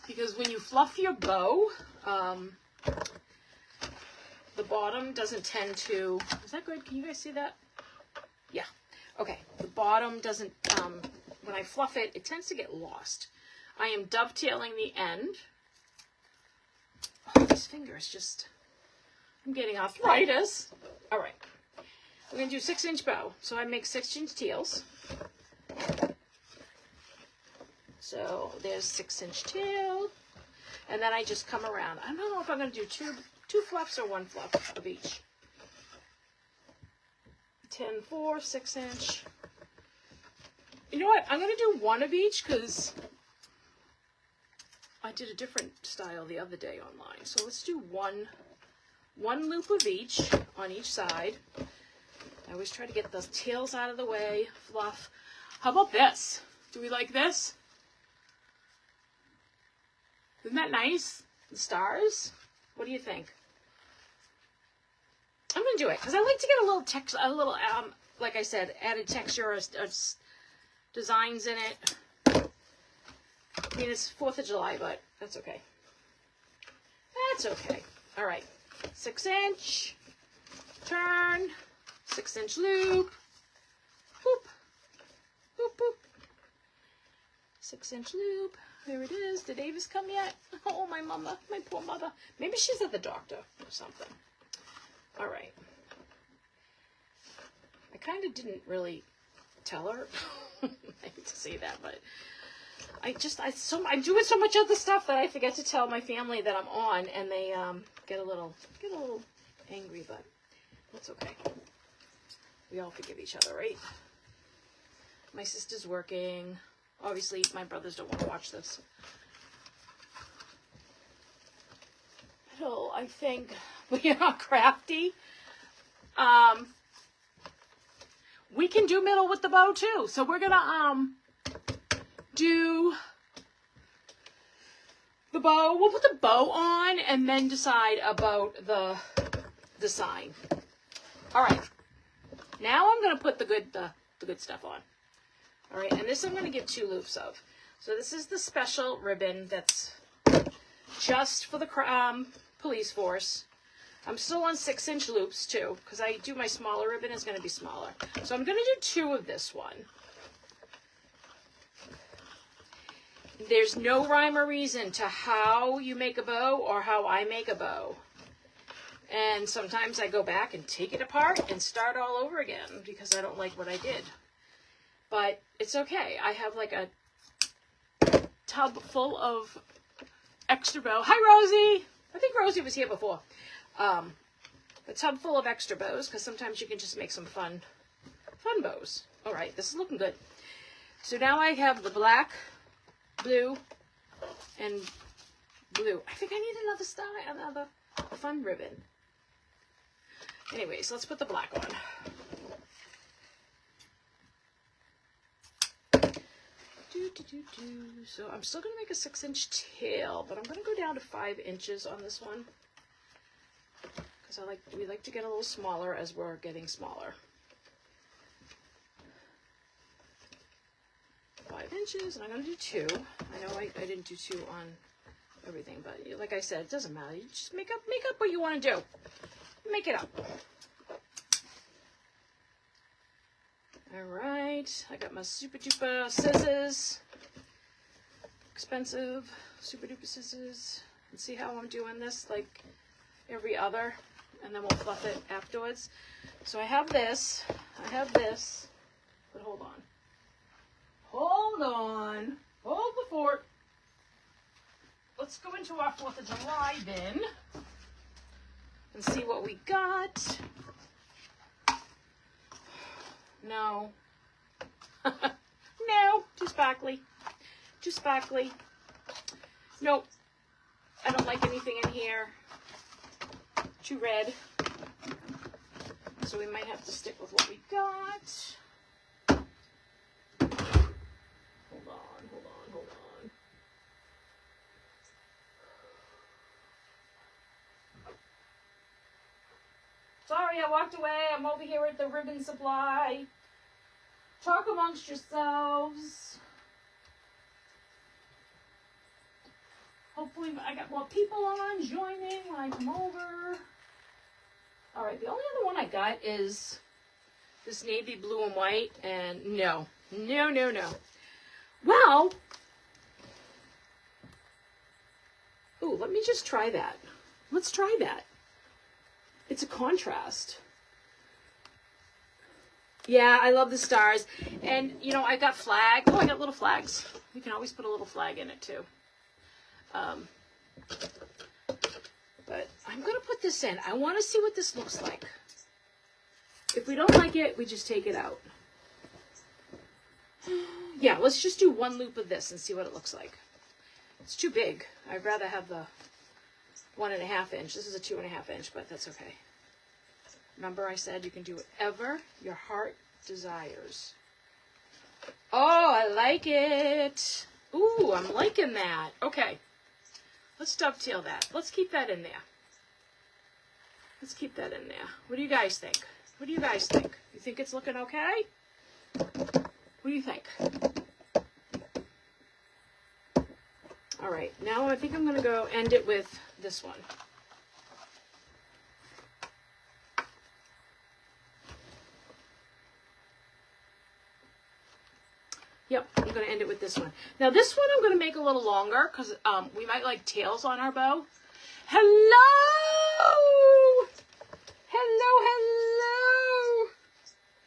Because when you fluff your bow, the bottom doesn't tend to, is that good? Can you guys see that? Yeah. Okay. The bottom doesn't, when I fluff it, it tends to get lost. I am dovetailing the end. Oh, these fingers just, I'm getting arthritis. All right. We're going to do 6-inch bow. So I make 6-inch tails. So there's 6-inch tail, and then I just come around. I don't know if I'm going to do two fluffs or 1 fluff of each. 10-4, 6-inch. You know what? I'm going to do 1 of each because I did a different style the other day online. So let's do one loop of each on each side. I always try to get those tails out of the way. Fluff. How about this? Do we like this? Isn't that nice? The stars? What do you think? I'm going to do it because I like to get a little text, like I said, added texture or designs in it. I mean, it's 4th of July, but that's okay. That's okay. All right. 6-inch. Turn. 6-inch loop. Boop. Boop, boop. 6-inch loop. There it is. Did Avis come yet? Oh, my mama. My poor mother. Maybe she's at the doctor or something. All right. I kind of didn't really tell her. I hate to say that, but I'm doing so much other stuff that I forget to tell my family that I'm on, and they get a little angry, but that's okay. We all forgive each other, right? My sister's working. Obviously, my brothers don't want to watch this. Middle, I think. We are crafty. We can do middle with the bow too. So we're gonna do the bow. We'll put the bow on and then decide about the sign. All right. Now I'm going to put the good stuff on. All right, and this I'm going to give 2 loops of. So this is the special ribbon that's just for the police force. I'm still on 6-inch loops too, because I do my smaller ribbon is going to be smaller. So I'm going to do 2 of this one. There's no rhyme or reason to how you make a bow or how I make a bow. And sometimes I go back and take it apart and start all over again because I don't like what I did. But it's okay. I have like a tub full of extra bow. Hi, Rosie! I think Rosie was here before. A tub full of extra bows because sometimes you can just make some fun bows. All right, this is looking good. So now I have the black, blue, and blue. I think I need another style, another fun ribbon. Anyways, let's put the black on. So I'm still going to make a 6-inch tail, but I'm going to go down to 5 inches on this one because we like to get a little smaller as we're getting smaller. 5 inches, and I'm going to do 2. I know I didn't do 2 on everything, but like I said, it doesn't matter. You just make up what you want to do. Make it up. All right, I got my super duper scissors. Expensive super duper scissors. And see how I'm doing this like every other, and then we'll fluff it afterwards. So I have this, but hold on. Hold the fort. Let's go into our 4th of July bin and see what we got. No. No, too sparkly. Too sparkly. Nope. I don't like anything in here. Too red. So we might have to stick with what we got. Hold on. Sorry, I walked away. I'm over here at the ribbon supply. Talk amongst yourselves. Hopefully I got more people on joining when I come over. All right, the only other one I got is this navy blue and white, and no. Well, ooh, let me just try that. Let's try that. It's a contrast. Yeah, I love the stars. And, you know, I got flag. Oh, I got little flags. You can always put a little flag in it, too. But I'm going to put this in. I want to see what this looks like. If we don't like it, we just take it out. Yeah, let's just do 1 loop of this and see what it looks like. It's too big. I'd rather have the 1.5 inch. This is a 2.5 inch, but that's okay. Remember I said you can do whatever your heart desires. Oh, I like it. Ooh, I'm liking that. Okay. Let's dovetail that. Let's keep that in there. Let's keep that in there. What do you guys think? What do you guys think? You think it's looking okay? What do you think? All right, now I think I'm going to go end it with this one. Yep, I'm going to end it with this one. Now this one I'm going to make a little longer because we might like tails on our bow. Hello! Hello!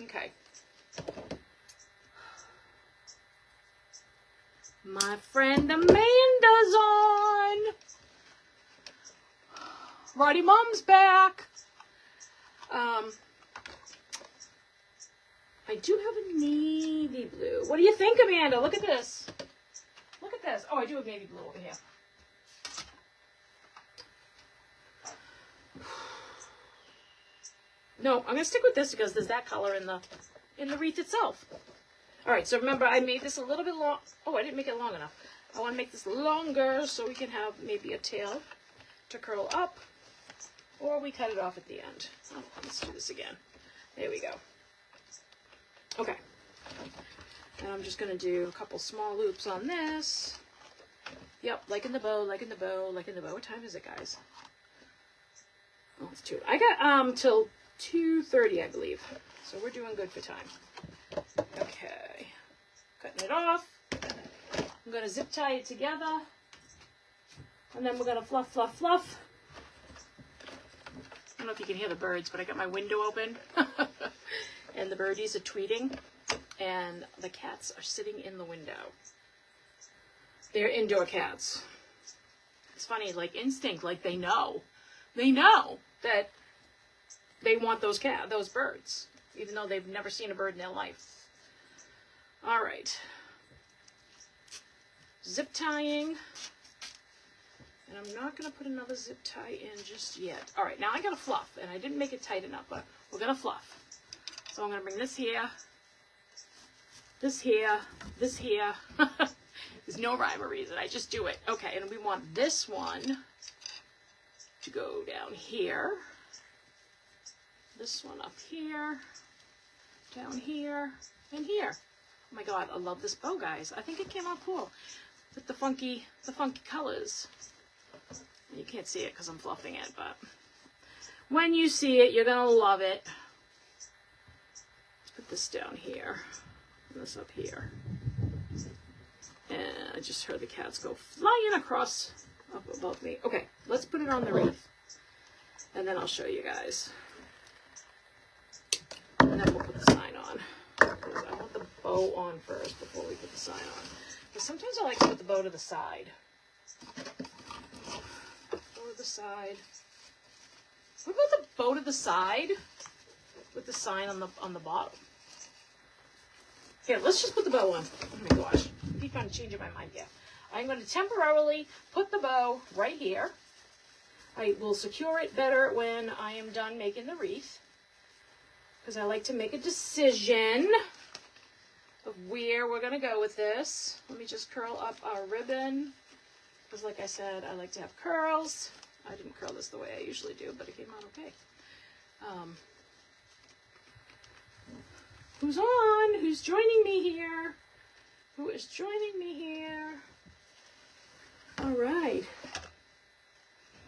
Okay. My friend Amanda's on. Roddy Mom's back. I do have a navy blue. What do you think, Amanda? Look at this. Look at this. Oh, I do have navy blue over here. No, I'm going to stick with this because there's that color in the wreath itself. All right, so remember, I made this a little bit long. Oh, I didn't make it long enough. I want to make this longer so we can have maybe a tail to curl up, or we cut it off at the end. Oh, let's do this again. There we go. Okay. And I'm just going to do a couple small loops on this. Yep, like in the bow, like in the bow, like in the bow. What time is it, guys? Oh, it's 2. I got till 2:30, I believe. So we're doing good for time. Okay. Cutting it off. I'm going to zip tie it together. And then we're going to fluff, fluff, fluff. I don't know if you can hear the birds, but I got my window open. And the birdies are tweeting. And the cats are sitting in the window. They're indoor cats. It's funny, like instinct, like they know. They know that they want those birds, even though they've never seen a bird in their life. All right. Zip tying. And I'm not going to put another zip tie in just yet. All right, now I got to fluff, and I didn't make it tight enough, but we're going to fluff. So I'm going to bring this here, this here, this here. There's no rhyme or reason. I just do it. Okay, and we want this one to go down here. This one up here, down here, and here. Oh my God, I love this bow, guys. I think it came out cool with the funky colors. You can't see it because I'm fluffing it, but when you see it, you're gonna love it. Let's put this down here, and this up here. And I just heard the cats go flying across up above me. Okay, let's put it on the wreath, and then I'll show you guys. And then we'll put the sign on. Because I want the bow on first before we put the sign on. But sometimes I like to put the bow to the side. Bow to the side. What about the bow to the side with the sign on the bottom? Here, let's just put the bow on. Oh my gosh. I keep on changing my mind here. I'm going to temporarily put the bow right here. I will secure it better when I am done making the wreath, because I like to make a decision of where we're going to go with this. Let me just curl up our ribbon, because like I said, I like to have curls. I didn't curl this the way I usually do, but it came out okay. Who's on? Who's joining me here? Who is joining me here? All right.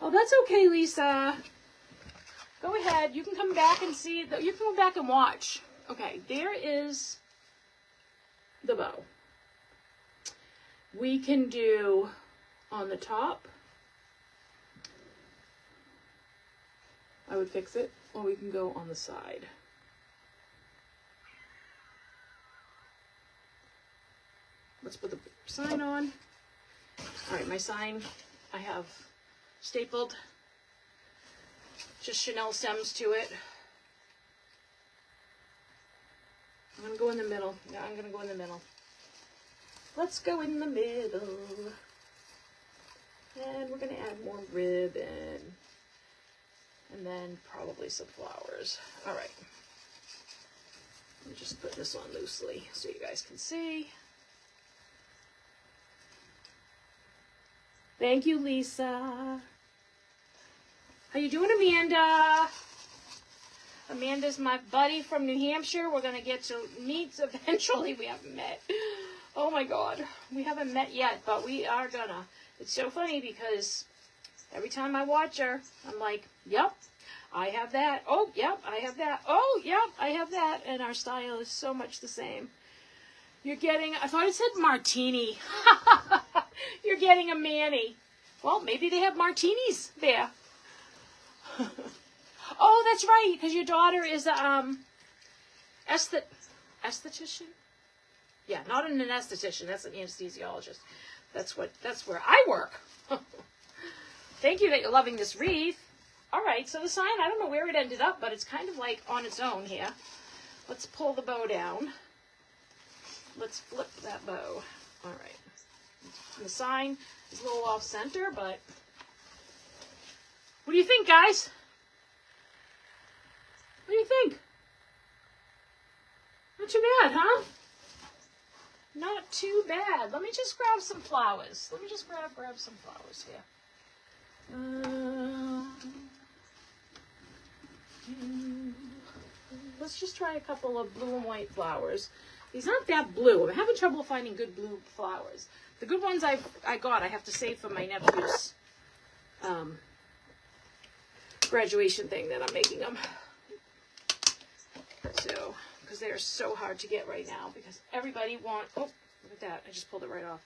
Oh, that's okay, Lisa. Go ahead. You can come back and see. You can go back and watch. Okay, there is the bow. We can do on the top. I would fix it. Or we can go on the side. Let's put the sign on. All right, my sign I have stapled just Chanel stems to it. I'm going to go in the middle. Yeah, I'm going to go in the middle. Let's go in the middle. And we're going to add more ribbon. And then probably some flowers. All right. Let me just put this on loosely so you guys can see. Thank you, Lisa. How you doing, Amanda? Amanda's my buddy from New Hampshire. We're going to get to meet eventually. We haven't met. Oh, my God. We haven't met yet, but we are going to. It's so funny because every time I watch her, I'm like, yep, I have that. Oh, yep, I have that. Oh, yep, I have that. And our style is so much the same. You're getting, I thought it said martini. You're getting a Manny. Well, maybe they have martinis there. Oh, that's right, because your daughter is a esthetician. Yeah, not an esthetician. That's an anesthesiologist. That's where I work. Thank you that you're loving this wreath. All right, so the sign, I don't know where it ended up, but it's kind of like on its own here. Let's pull the bow down. Let's flip that bow. All right. And the sign is a little off center, but what do you think, guys? What do you think? Not too bad, huh? Not too bad. Let me just grab some flowers. Let me just grab some flowers here. let's just try a couple of blue and white flowers. These aren't that blue. I'm having trouble finding good blue flowers. The good ones I have to save for my nephew's graduation thing that I'm making them. So, because they are so hard to get right now, because everybody wants, oh, look at that. I just pulled it right off.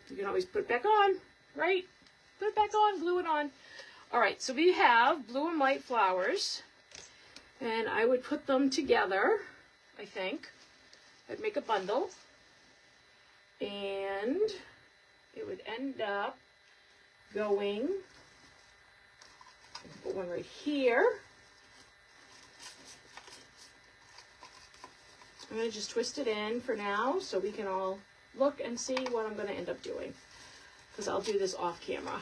You can always put it back on, right? Put it back on, glue it on. All right, so we have blue and white flowers, and I would put them together, I think. I'd make a bundle, and it would end up going, put one right here. I'm going to just twist it in for now so we can all look and see what I'm going to end up doing, because I'll do this off camera.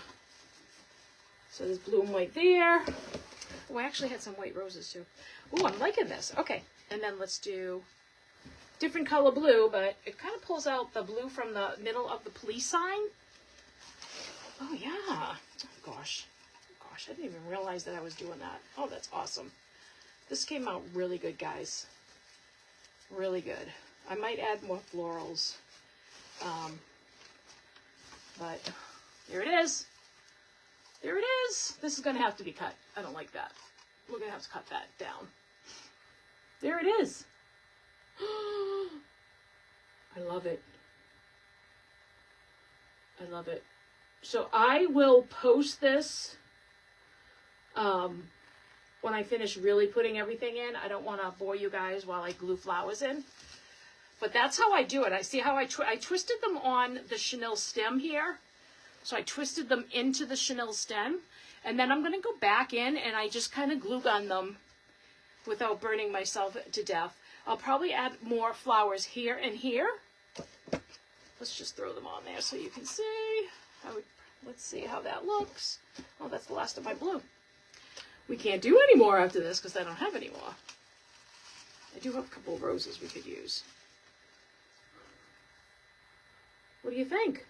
So there's blue and white there. Oh, I actually had some white roses too. Oh, I'm liking this. Okay, and then let's do different color blue, but it kind of pulls out the blue from the middle of the police sign. Oh yeah. Oh, gosh, I didn't even realize that I was doing that. Oh, that's awesome. This came out really good, guys. Really good. I might add more florals. But there it is. There it is. This is going to have to be cut. I don't like that. We're going to have to cut that down. There it is. I love it. I love it. So I will post this when I finish really putting everything in. I don't want to bore you guys while I glue flowers in. But that's how I do it. I see how I twisted them on the chenille stem here. So I twisted them into the chenille stem. And then I'm going to go back in and I just kind of glue gun them without burning myself to death. I'll probably add more flowers here and here. Let's just throw them on there so you can see. Let's see how that looks. Oh, that's the last of my blue. We can't do any more after this because I don't have any more. I do have a couple of roses we could use. What do you think?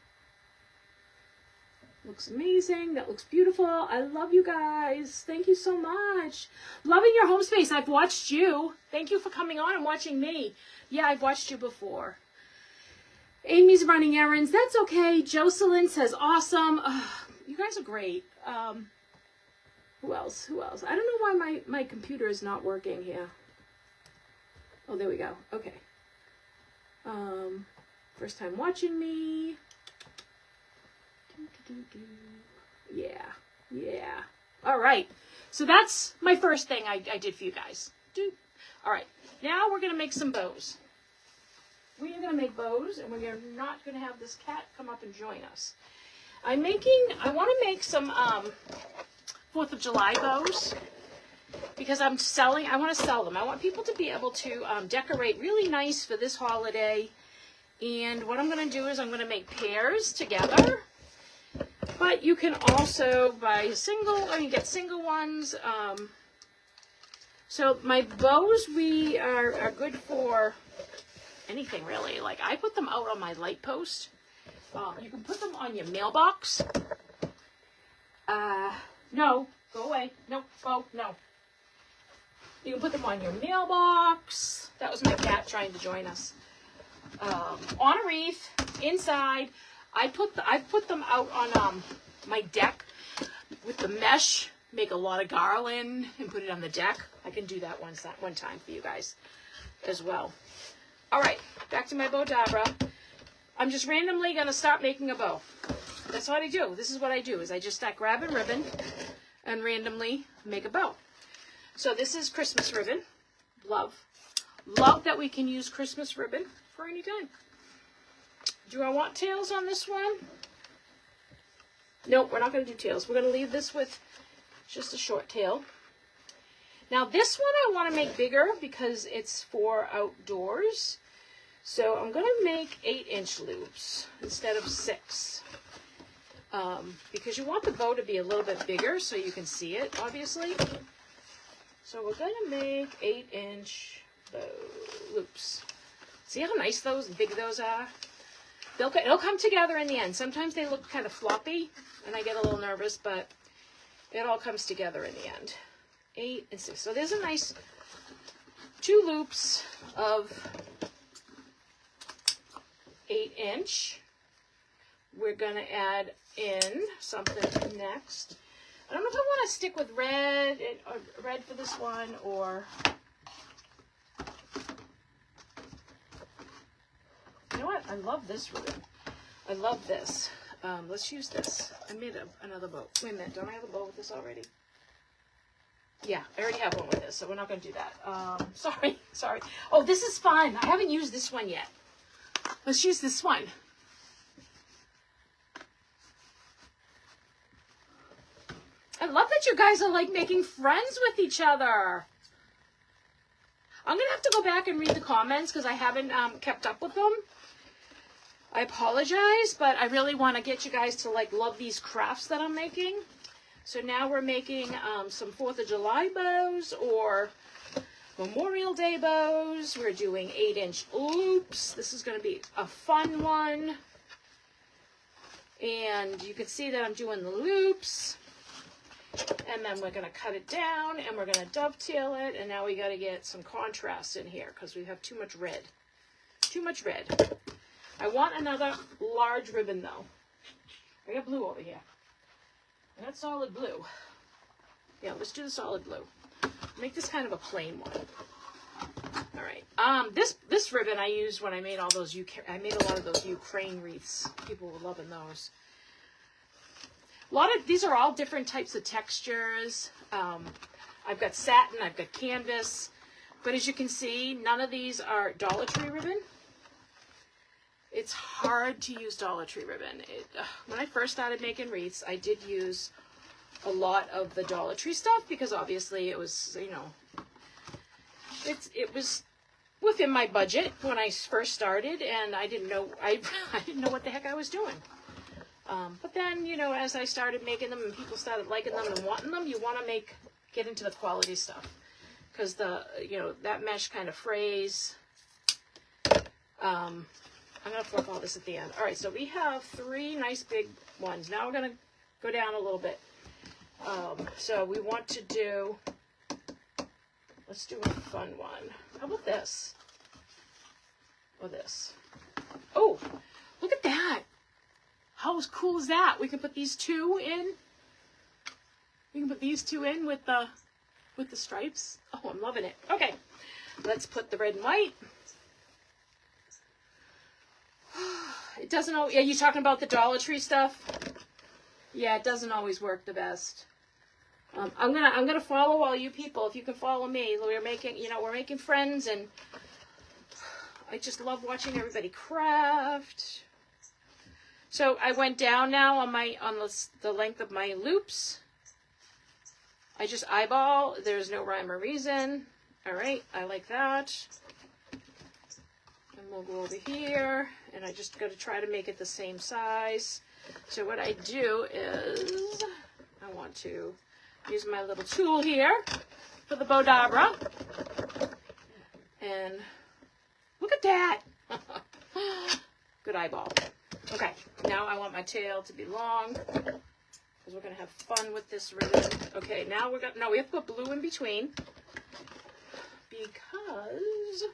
Looks amazing. That looks beautiful. I love you guys. Thank you so much. Loving your home space. I've watched you. Thank you for coming on and watching me. Yeah, I've watched you before. Amy's running errands. That's okay. Jocelyn says awesome. You guys are great. Who else? Who else? I don't know why my computer is not working here. Oh, there we go. Okay. First time watching me. Yeah. Yeah. All right. So that's my first thing I did for you guys. All right. Now we're going to make some bows. We are going to make bows, and we're not going to have this cat come up and join us. I want to make some 4th of July bows because I want to sell them. I want people to be able to decorate really nice for this holiday. And what I'm going to do is I'm going to make pairs together. But you can also buy get single ones. So my bows are good for anything really. Like I put them out on my light post. You can put them on your mailbox. No, go away. No, go, no. You can put them on your mailbox. That was my cat trying to join us. On a wreath, inside. I put them out on my deck with the mesh. Make a lot of garland and put it on the deck. I can do that one time for you guys as well. All right, back to my Bowdabra. I'm just randomly going to start making a bow. That's what I do. This is what I do, is I just start grabbing ribbon and randomly make a bow. So this is Christmas ribbon. Love that we can use Christmas ribbon for any time. Do I want tails on this one? Nope, we're not going to do tails. We're going to leave this with just a short tail. Now this one I want to make bigger because it's for outdoors. So I'm going to make 8-inch loops instead of 6. Because you want the bow to be a little bit bigger so you can see it, obviously. So we're going to make 8-inch bow loops. See how nice big those are? It'll come together in the end. Sometimes they look kind of floppy, and I get a little nervous, but it all comes together in the end. 8 and 6. So there's a nice 2 loops of 8-inch. We're going to add in something next. I don't know if I want to stick with red for this one, or you know what? I love this ribbon. I love this. Let's use this. I made another bow. Wait a minute. Don't I have a bow with this already? Yeah, I already have one with this, so we're not going to do that. Sorry. Oh, this is fun. I haven't used this one yet. Let's use this one. I love that you guys are like making friends with each other. I'm going to have to go back and read the comments because I haven't kept up with them. I apologize, but I really want to get you guys to like love these crafts that I'm making. So now we're making some 4th of July bows or Memorial Day bows. We're doing 8-inch loops. This is going to be a fun one. And you can see that I'm doing the loops. And then we're going to cut it down and we're going to dovetail it. And now we got to get some contrast in here because we have too much red. Too much red. I want another large ribbon though. I got blue over here. I got solid blue. Yeah, let's do the solid blue. Make this kind of a plain one. All right. This ribbon I used when I made all those I made a lot of those Ukraine wreaths. People were loving those. These are all different types of textures. I've got satin, I've got canvas, but as you can see, none of these are Dollar Tree ribbon. It's hard to use Dollar Tree ribbon. When I first started making wreaths, I did use a lot of the Dollar Tree stuff because obviously it was, you know, it was within my budget when I first started, and I didn't know I didn't know what the heck I was doing. But then, you know, as I started making them and people started liking them and wanting them, you want to get into the quality stuff because that mesh kind of frays. I'm going to flip all this at the end. All right, so we have 3 nice big ones. Now we're going to go down a little bit. So we want to do, let's do a fun one. How about this? Or this? Oh, look at that. How cool is that? We can put these 2 in. We can put these 2 in with the stripes. Oh, I'm loving it. Okay, let's put the red and white. It doesn't always, yeah, you talking about the Dollar Tree stuff? Yeah, it doesn't always work the best. I'm gonna follow all you people. If you can follow me, we're making friends, and I just love watching everybody craft. So I went down now on the length of my loops. I just eyeball. There's no rhyme or reason. All right, I like that. And we'll go over here, and I just got to try to make it the same size. So what I do is I want to use my little tool here for the Bodabra. And look at that. Good eyeball. Okay, now I want my tail to be long because we're going to have fun with this ribbon. Okay, now we have to put blue in between because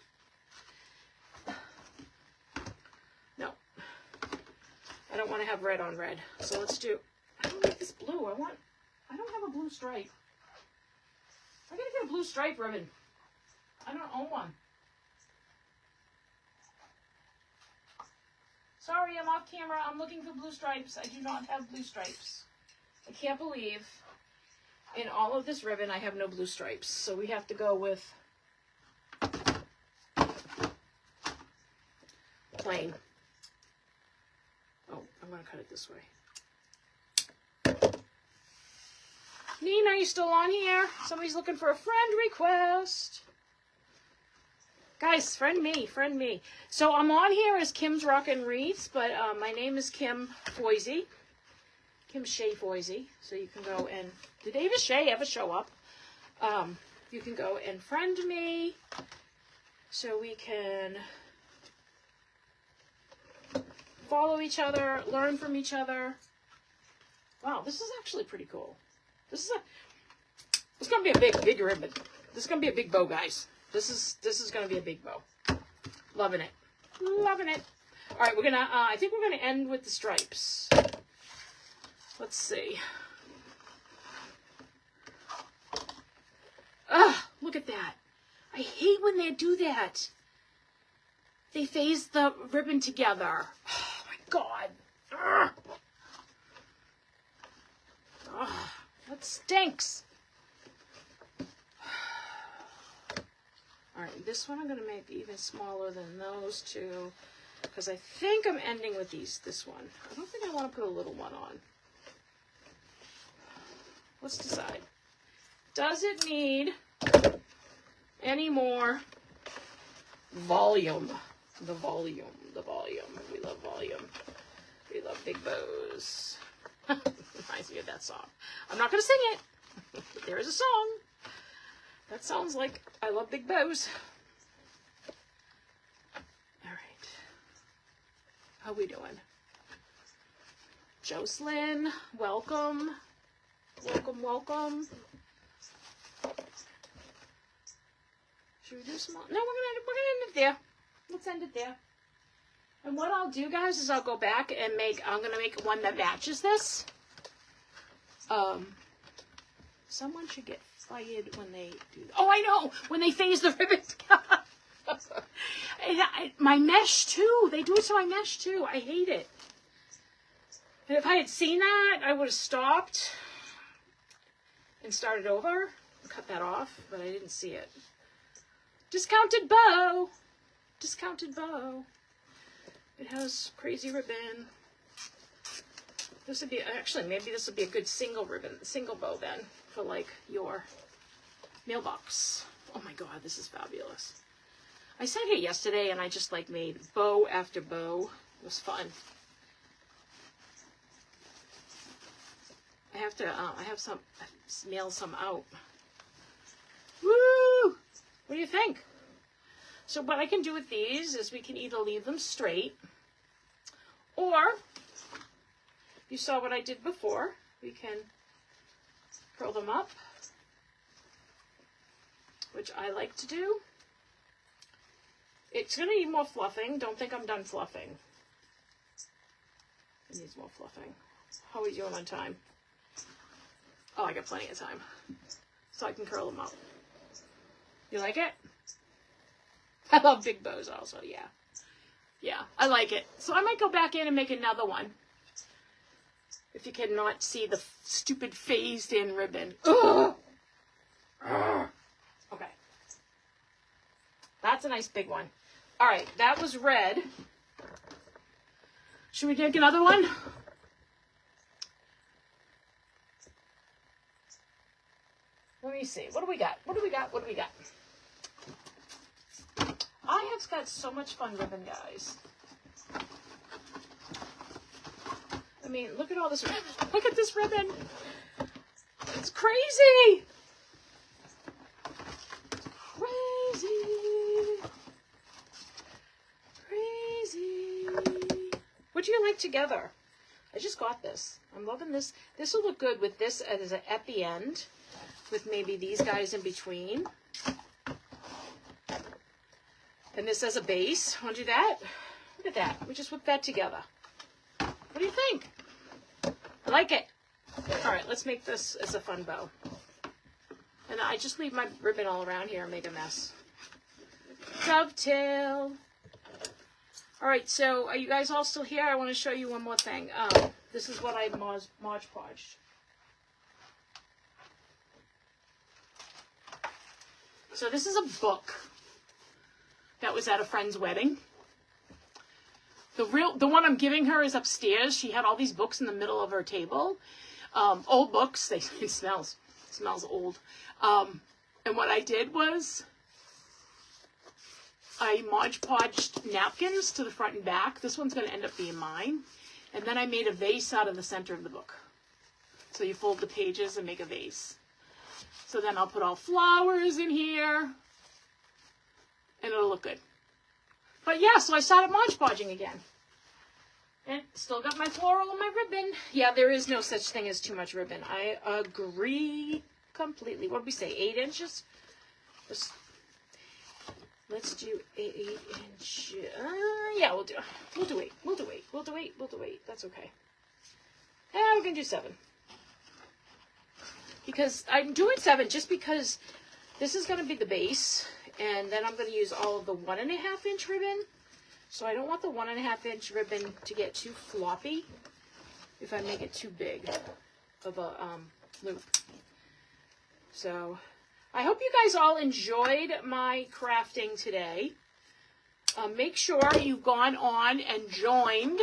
I don't want to have red on red. So let's do, I don't like this blue. I don't have a blue stripe. I gotta get a blue stripe ribbon. I don't own one. Sorry, I'm off camera. I'm looking for blue stripes. I do not have blue stripes. I can't believe in all of this ribbon I have no blue stripes. So we have to go with plain. Oh, I'm going to cut it this way. Nina, you still on here? Somebody's looking for a friend request. Guys, friend me. So I'm on here as Kim's Rockin' Wreaths, but my name is Kim Foisey. Kim Shea Foisey. So you can go and, did Ava Shea ever show up? You can go and friend me so we can follow each other, learn from each other. Wow, this is actually pretty cool. It's going to be a big ribbon. This is going to be a big bow, guys. This is going to be a big bow. Loving it. Loving it. All right, we're going to, I think we're going to end with the stripes. Let's see. Look at that. I hate when they do that. They phase the ribbon together. Oh my God. Ugh. Ugh, that stinks. All right, this one I'm going to make even smaller than those two because I think I'm ending with this one. I don't think I want to put a little one on. Let's decide. Does it need any more volume? The volume. We love volume. We love big bows. Reminds me of that song. I'm not going to sing it, but there is a song. That sounds like I love big bows. All right. How we doing? Jocelyn, welcome. Welcome. Should we do some more? No, we're gonna end it there. Let's end it there. And what I'll do, guys, is I'll go back and I'm gonna make one that matches this. Someone should get fired when they do that. Oh, I know! When they phase the ribbon together. My mesh, too. They do it to my mesh, too. I hate it. And if I had seen that, I would have stopped and started over and cut that off, but I didn't see it. Discounted bow. Discounted bow. It has crazy ribbon. This would be, actually, maybe this would be a good single bow then, for like your mailbox. Oh my God, this is fabulous. I sat here yesterday and I just like made bow after bow. It was fun. I have to, mail some out. Woo! What do you think? So what I can do with these is we can either leave them straight, or you saw what I did before. We can curl them up, which I like to do. It's going to need more fluffing. Don't think I'm done fluffing. It needs more fluffing. How are we doing on time? Oh, I got plenty of time. So I can curl them up. You like it? I love big bows also, yeah. Yeah, I like it. So I might go back in and make another one. If you cannot see the stupid phased in ribbon. Ugh! Ugh. Okay. That's a nice big one. All right, that was red. Should we take another one? Let me see. What do we got? I have got so much fun ribbon, guys. I mean, look at all this ribbon. Look at this ribbon. It's crazy. Crazy. What do you like together? I just got this. I'm loving this. This will look good with this as at the end, with maybe these guys in between. And this as a base. Want to do that? Look at that. We just whip that together. What do you think? I like it. All right, let's make this as a fun bow. And I just leave my ribbon all around here and make a mess. Dovetail. All right, so are you guys all still here? I want to show you one more thing. This is what I Mod Podged. So this is a book that was at a friend's wedding. The one I'm giving her is upstairs. She had all these books in the middle of her table. Old books. It smells old. And what I did was I Mod Podged napkins to the front and back. This one's going to end up being mine. And then I made a vase out of the center of the book. So you fold the pages and make a vase. So then I'll put all flowers in here. And it'll look good. But yeah, so I started Mod Podging again. And still got my floral and my ribbon. Yeah, there is no such thing as too much ribbon. I agree completely. What did we say, 8 inches? Let's do 8-inch. Yeah, we'll do 8. We'll do 8. We'll do 8. We'll do 8. We'll do 8. That's okay. We're going to do 7. Because I'm doing 7 just because this is going to be the base. And then I'm going to use all of the 1.5-inch ribbon. So I don't want the 1.5-inch ribbon to get too floppy if I make it too big of a loop. So I hope you guys all enjoyed my crafting today. Make sure you've gone on and joined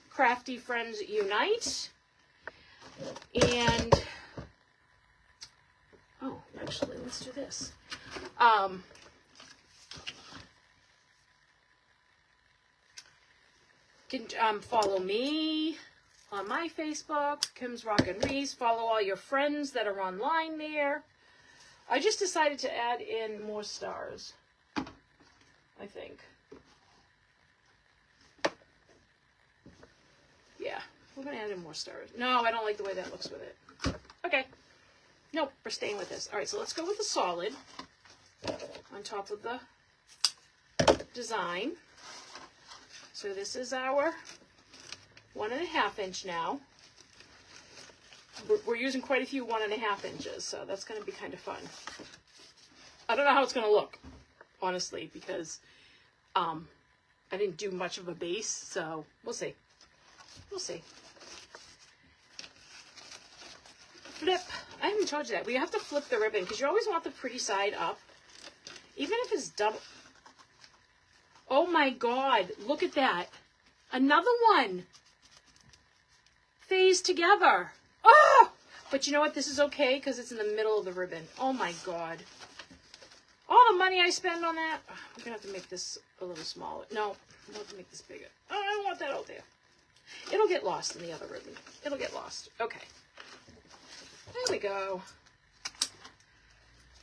Crafty Friends Unite. And, oh, actually, let's do this. Can follow me on my Facebook, Kim's Rockin' Wreath. Follow all your friends that are online there. I just decided to add in more stars, I think. Yeah, we're going to add in more stars. No, I don't like the way that looks with it. Okay. Nope, we're staying with this. All right, so let's go with the solid on top of the design. So this is our 1.5-inch now. We're using quite a few 1.5 inches, so that's going to be kind of fun. I don't know how it's going to look, honestly, because I didn't do much of a base, so we'll see. We'll see. Flip. I haven't told you that. We have to flip the ribbon because you always want the pretty side up. Even if it's double. Oh my God. Look at that. Another one. Phased together. Oh! But you know what? This is okay because it's in the middle of the ribbon. Oh my God. All the money I spend on that. I'm going to have to make this a little smaller. No, I'm going to make this bigger. Oh, I don't want that out there. It'll get lost in the other ribbon. It'll get lost. Okay. There we go.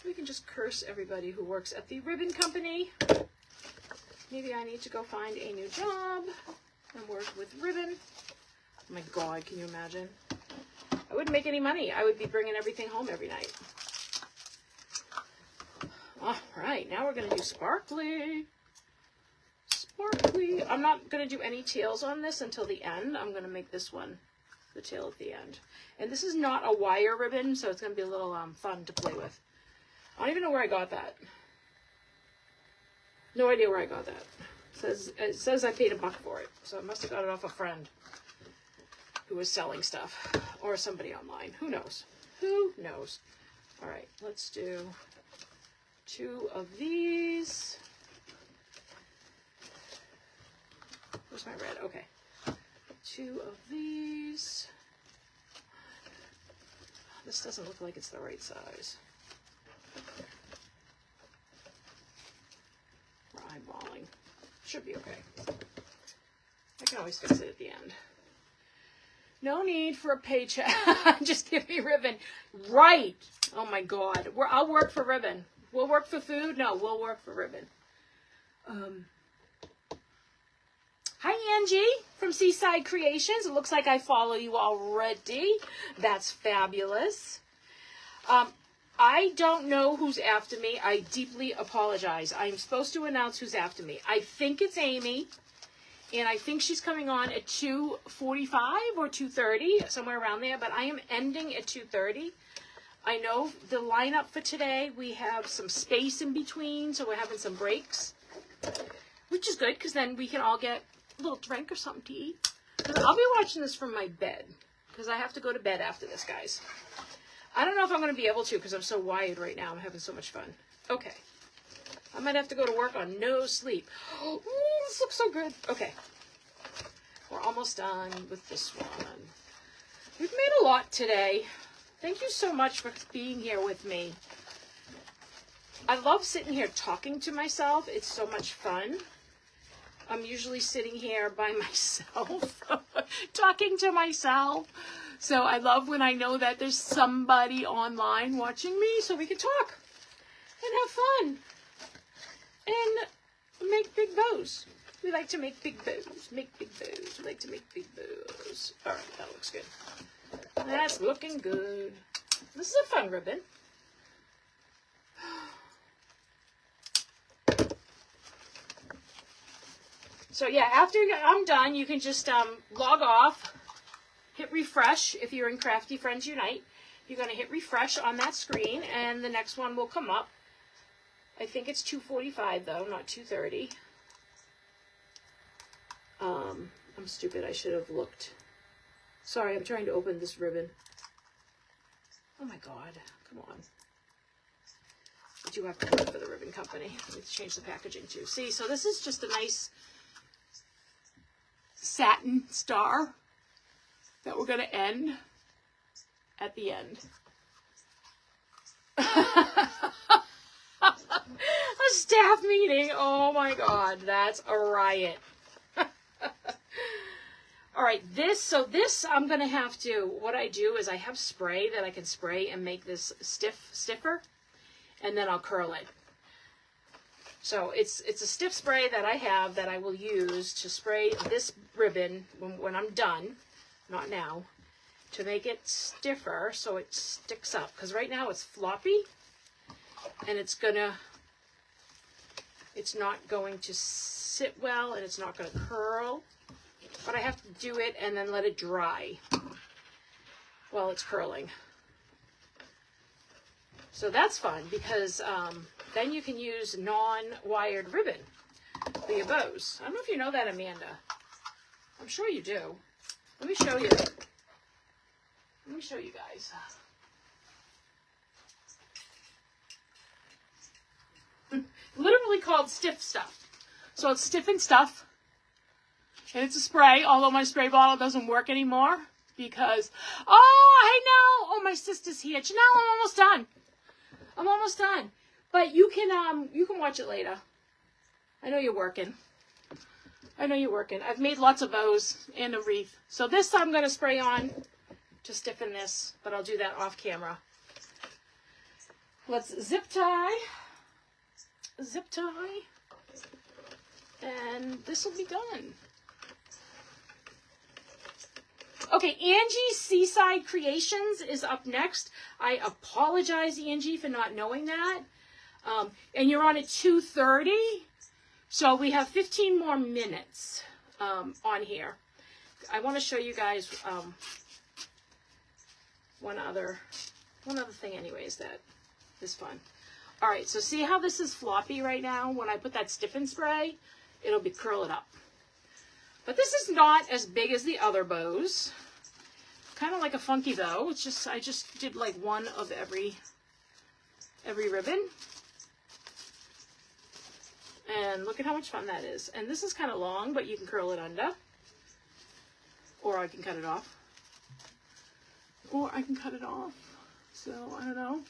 We can just curse everybody who works at the ribbon company. Maybe I need to go find a new job and work with ribbon. Oh my God, can you imagine? I wouldn't make any money. I would be bringing everything home every night. All right, now we're going to do sparkly. Sparkly. I'm not going to do any tails on this until the end. I'm going to make this one the tail at the end. And this is not a wire ribbon, so it's going to be a little fun to play with. I don't even know where I got that. No idea where I got that. It says I paid $1 for it, so I must have got it off a friend who was selling stuff, or somebody online. Who knows? Who knows? All right, let's do 2 of these. Where's my red? Okay. 2 of these. This doesn't look like it's the right size. We're eyeballing. Should be okay. I can always fix it at the end. No need for a paycheck. Just give me ribbon. Right. Oh my God. I'll work for ribbon. We'll work for food? No, we'll work for ribbon. Hi, Angie from Seaside Creations. It looks like I follow you already. That's fabulous. I don't know who's after me. I deeply apologize. I'm supposed to announce who's after me. I think it's Amy, and I think she's coming on at 2:45 or 2:30, somewhere around there, but I am ending at 2:30. I know the lineup for today, we have some space in between, so we're having some breaks, which is good, because then we can all get a little drink or something to eat. I'll be watching this from my bed, because I have to go to bed after this, guys. I don't know if I'm going to be able to, because I'm so wired right now. I'm having so much fun. Okay. I might have to go to work on no sleep. Oh, this looks so good. Okay. We're almost done with this one. We've made a lot today. Thank you so much for being here with me. I love sitting here talking to myself. It's so much fun. I'm usually sitting here by myself, talking to myself. So I love when I know that there's somebody online watching me so we can talk and have fun and make big bows. We like to make big bows, make big bows. We like to make big bows. All right, that looks good. That's looking good. This is a fun ribbon. So yeah, after I'm done, you can just log off, hit refresh if you're in Crafty Friends Unite. You're going to hit refresh on that screen, and the next one will come up. I think it's 2:45 though, not 2:30. I'm stupid. I should have looked. Sorry, I'm trying to open this ribbon. Oh my God, come on. I do have to work for the ribbon company. Let's change the packaging too. See, so this is just a nice satin star that we're going to end at the end. A staff meeting. Oh my God, that's a riot. All right, this I'm going to have to, what I do is I have spray that I can spray and make this stiffer, and then I'll curl it. So it's a stiff spray that I have that I will use to spray this ribbon when I'm done, not now, to make it stiffer so it sticks up. Because right now it's floppy, and it's not going to sit well, and it's not going to curl. But I have to do it and then let it dry while it's curling. So that's fun because then you can use non-wired ribbon for your bows. I don't know if you know that, Amanda. I'm sure you do. Let me show you. Let me show you guys. Literally called Stiff Stuff. So it's Stiff and Stuff. And it's a spray, although my spray bottle doesn't work anymore because, oh, I know. Oh, my sister's here. Janelle, I'm almost done. I'm almost done. But you can watch it later. I know you're working. I know you're working. I've made lots of bows and a wreath. So this I'm going to spray on to stiffen this, but I'll do that off camera. Let's zip tie. Zip tie. And this will be done. Okay, Angie's Seaside Creations is up next. I apologize, Angie, for not knowing that. And you're on at 2:30, so we have 15 more minutes on here. I want to show you guys one other thing, anyways, that is fun. All right, so see how this is floppy right now? When I put that stiffen spray, it'll be curl it up. But this is not as big as the other bows. Kind of like a funky bow. It's just, I just did like one of every ribbon. And look at how much fun that is. And this is kind of long, but you can curl it under. Or I can cut it off. Or I can cut it off. So, I don't know.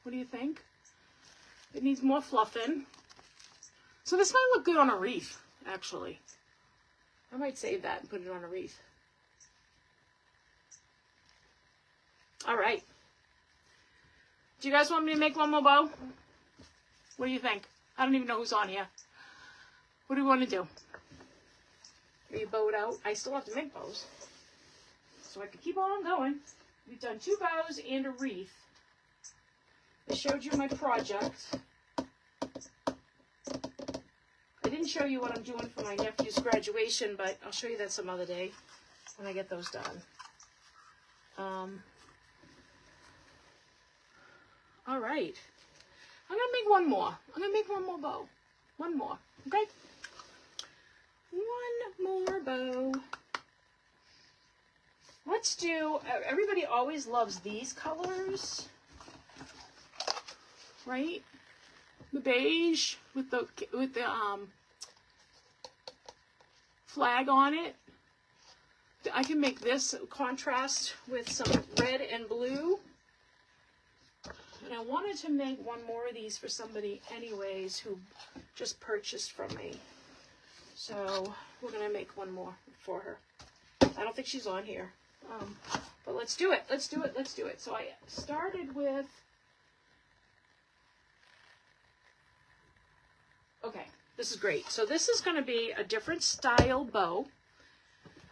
What do you think? It needs more fluffing. So this might look good on a wreath, actually. I might save that and put it on a wreath. All right. Do you guys want me to make one more bow? What do you think? I don't even know who's on here. What do we want to do? Are you bowed out? I still have to make bows. So I can keep on going. We've done 2 bows and a wreath. I showed you my project. I didn't show you what I'm doing for my nephew's graduation, but I'll show you that some other day when I get those done. All right. I'm going to make one more. I'm going to make one more bow. One more. Okay? One more bow. Let's do, everybody always loves these colors. Right? The beige with the flag on it. I can make this contrast with some red and blue. And I wanted to make one more of these for somebody anyways who just purchased from me. So we're going to make one more for her. I don't think she's on here. But let's do it. Let's do it. Let's do it. So I started with... Okay, this is great. So this is going to be a different style bow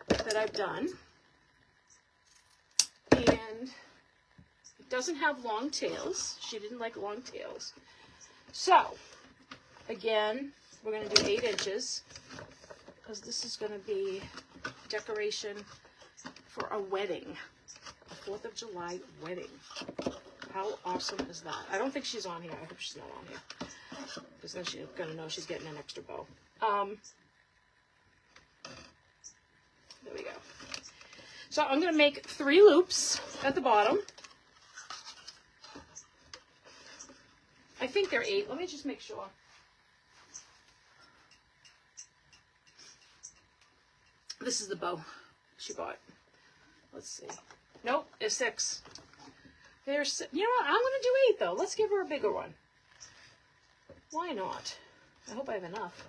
that I've done. And it doesn't have long tails. She didn't like long tails. So, again, we're going to do 8 inches. because this is going to be decoration for a wedding, a 4th of July wedding. How awesome is that? I don't think she's on here. I hope she's not on here, because then she's going to know she's getting an extra bow. There we go. So I'm going to make 3 loops at the bottom. I think they're 8. Let me just make sure. This is the bow she bought. Let's see. Nope, it's 6. There's, you know what? I'm going to do 8 though. Let's give her a bigger one. Why not? I hope I have enough.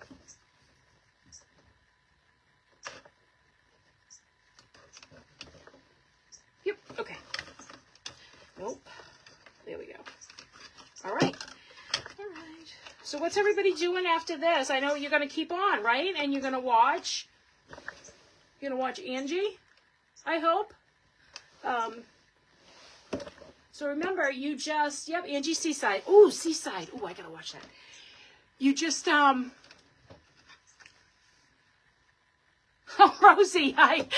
Yep, okay. Nope. There we go. All right. All right. So what's everybody doing after this? I know you're going to keep on, right? And you're going to watch. You're going to watch Angie, I hope. So remember, you just, yep, Angie Seaside. Ooh, Seaside. Ooh, I got to watch that. You just, oh, Rosie, hi.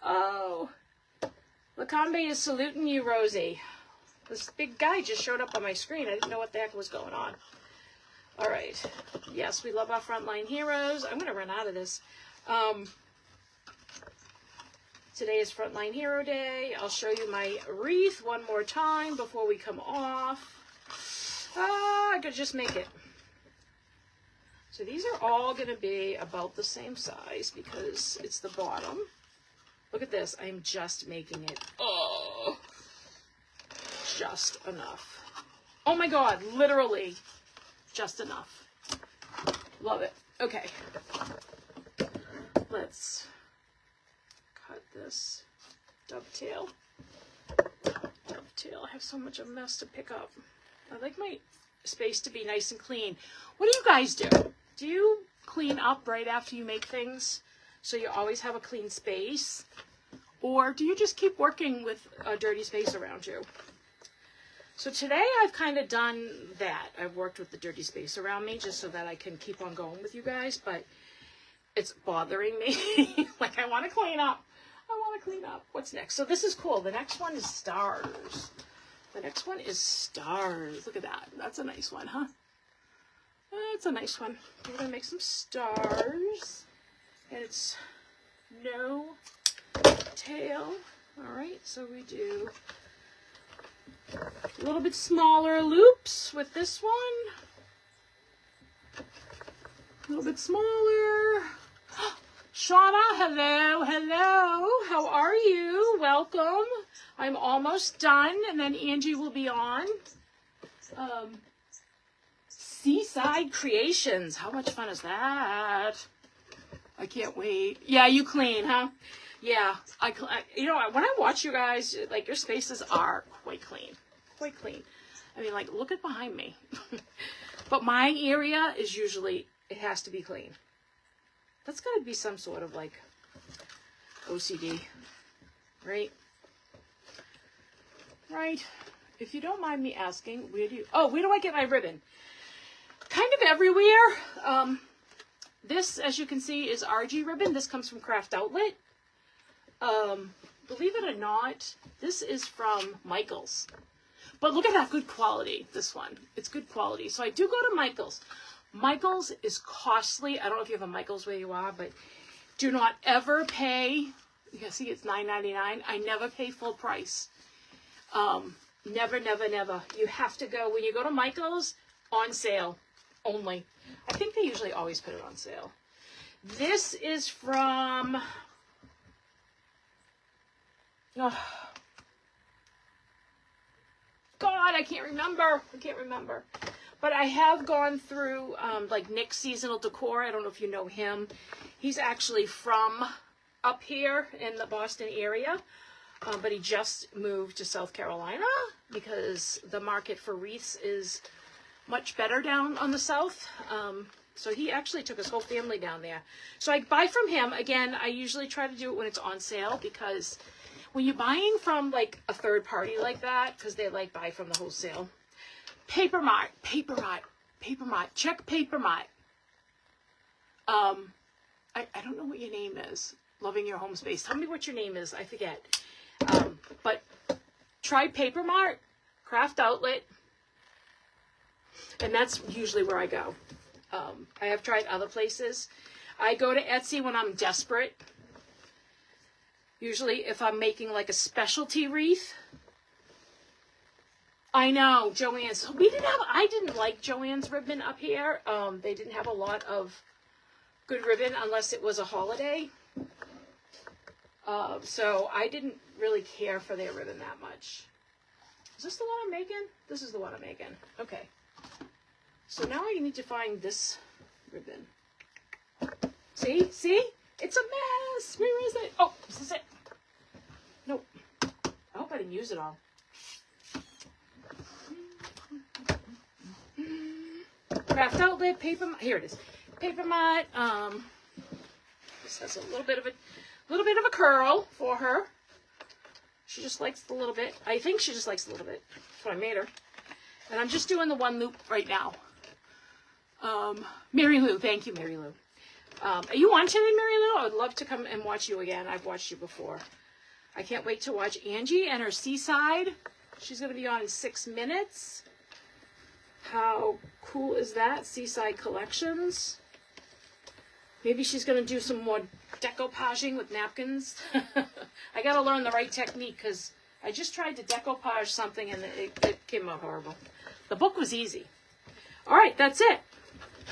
Oh, Lacombe is saluting you, Rosie. This big guy just showed up on my screen. I didn't know what the heck was going on. All right. Yes, we love our frontline heroes. I'm going to run out of this. Today is Frontline Hero Day. I'll show you my wreath one more time before we come off. I could just make it. So these are all going to be about the same size because it's the bottom. Look at this. I'm just making it. Oh, just enough. Oh my God, literally just enough. Love it. Okay. Let's cut this dovetail. Dovetail. I have so much of a mess to pick up. I like my space to be nice and clean. What do you guys do? Do you clean up right after you make things so you always have a clean space? Or do you just keep working with a dirty space around you? So today I've kind of done that. I've worked with the dirty space around me just so that I can keep on going with you guys, but it's bothering me. Like, I want to clean up. I want to clean up. What's next? So this is cool. The next one is stars. The next one is stars. Look at that. That's a nice one, huh? That's a nice one. We're going to make some stars. And it's no tail. All right, so we do a little bit smaller loops with this one. A little bit smaller. Shauna, hello, hello. How are you? Welcome. I'm almost done, and then Angie will be on. Seaside Creations. How much fun is that? I can't wait. Yeah, you clean, huh? Yeah, you know, when I watch you guys, like, your spaces are quite clean. Quite clean. I mean, like, look at behind me. But my area is usually, it has to be clean. That's got to be some sort of, like, OCD, right? Right. If you don't mind me asking, where do I get my ribbon? Kind of everywhere. This, as you can see, is RG ribbon. This comes from Craft Outlet. Believe it or not, this is from Michael's. But look at that good quality, this one. It's good quality. So I do go to Michael's. Michael's is costly. I don't know if you have a Michael's where you are, but do not ever pay. You can see it's $9.99. I never pay full price. Never, never, never. You have to go, when you go to Michael's, on sale only. I think they usually always put it on sale. This is from... Oh, God, I can't remember. I can't remember. But I have gone through, like, Nick's Seasonal Decor. I don't know if you know him. He's actually from up here in the Boston area. But he just moved to South Carolina because the market for wreaths is much better down on the south. So he actually took his whole family down there. So I buy from him. Again, I usually try to do it when it's on sale because when you're buying from, like, a third party like that, because they, like, buy from the wholesale. Paper Mart. Check Paper Mart. I don't know what your name is. Loving Your Home Space. Tell me what your name is. I forget. But try Paper Mart, Craft Outlet, and that's usually where I go. I have tried other places. I go to Etsy when I'm desperate. Usually if I'm making like a specialty wreath. I know, Joann's. I didn't like Joann's ribbon up here. They didn't have a lot of good ribbon unless it was a holiday. So I didn't really care for their ribbon that much. Is this the one I'm making? This is the one I'm making. Okay. So now I need to find this ribbon. See? It's a mess. Where is it? Oh, is this it? Nope. I hope I didn't use it all. Craft Outlet, Paper. Here it is. Paper Mart. This has a little bit of a curl for her. She just likes the little bit. I think she just likes the little bit. That's what I made her. And I'm just doing the one loop right now. Mary Lou, thank you, Mary Lou. Are you on today, Mary Lou? I would love to come and watch you again. I've watched you before. I can't wait to watch Angie and her Seaside. She's going to be on in 6 minutes. How cool is that? Seaside Collections. Maybe she's going to do some more decoupaging with napkins. I got to learn the right technique because I just tried to decoupage something and it came out horrible. The book was easy. All right, that's it.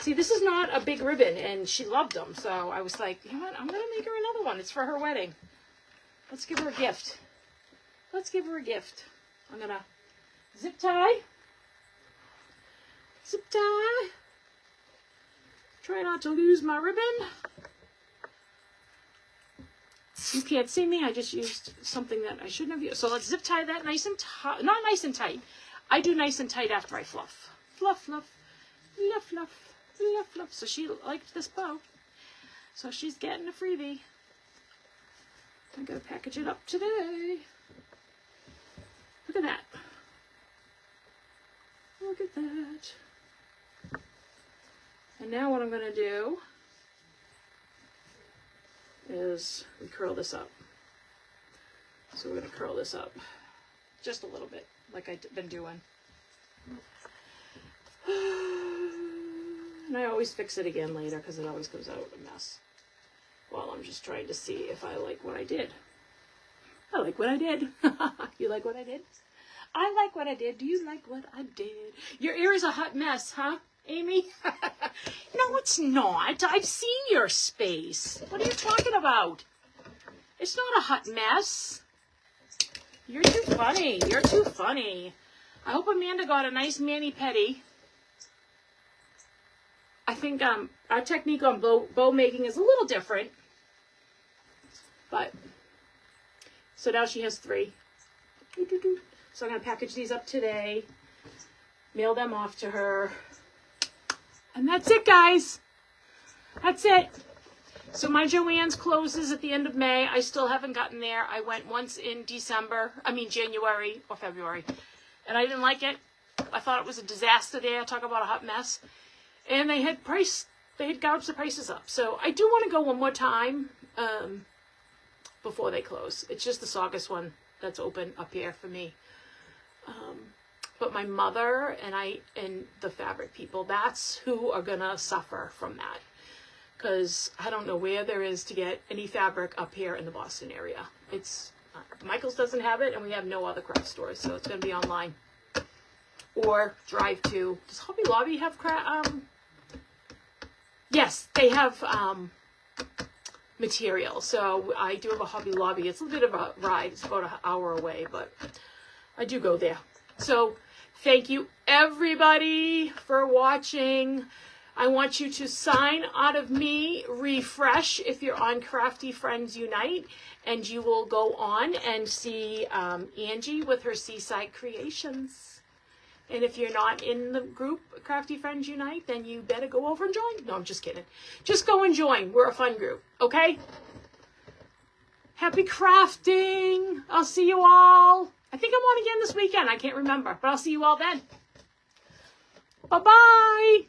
See, this is not a big ribbon, and she loved them. So I was like, you know what? I'm going to make her another one. It's for her wedding. Let's give her a gift. Let's give her a gift. I'm going to zip tie. Zip tie. Try not to lose my ribbon. You can't see me. I just used something that I shouldn't have used. So let's zip tie that nice and tight. Not nice and tight. I do nice and tight after I fluff. Fluff, fluff, fluff, fluff, fluff, fluff. So she liked this bow. So she's getting a freebie. I'm going to package it up today. Look at that. Look at that. And now what I'm going to do is we curl this up. So we're going to curl this up just a little bit, like I've been doing. And I always fix it again later because it always comes out a mess. Well, I'm just trying to see if I like what I did. I like what I did. You like what I did? I like what I did. Do you like what I did? Your ear is a hot mess, huh, Amy? No, it's not. I've seen your space. What are you talking about? It's not a hot mess. You're too funny. You're too funny. I hope Amanda got a nice mani-pedi. I think our technique on bow making is a little different. But, so now she has 3. So I'm going to package these up today. Mail them off to her. And that's it, guys. That's it. So my Joann's closes at the end of May. I still haven't gotten there. I went once in January or February. And I didn't like it. I thought it was a disaster there. Talk about a hot mess. And they had gouged the prices up. So I do want to go one more time before they close. It's just the Saugus one that's open up here for me. But my mother and the fabric people, that's who are going to suffer from that. Because I don't know where there is to get any fabric up here in the Boston area. Michael's doesn't have it, and we have no other craft stores, so it's going to be online. Or drive to. Does Hobby Lobby have craft? Yes, they have material. So I do have a Hobby Lobby. It's a bit of a ride. It's about an hour away, but I do go there. So thank you, everybody, for watching. I want you to sign out of me, refresh if you're on Crafty Friends Unite, and you will go on and see Angie with her Seaside Creations. And if you're not in the group Crafty Friends Unite, then you better go over and join. No, I'm just kidding. Just go and join. We're a fun group, okay? Happy crafting. I'll see you all. I think I'm on again this weekend. I can't remember, but I'll see you all then. Bye-bye.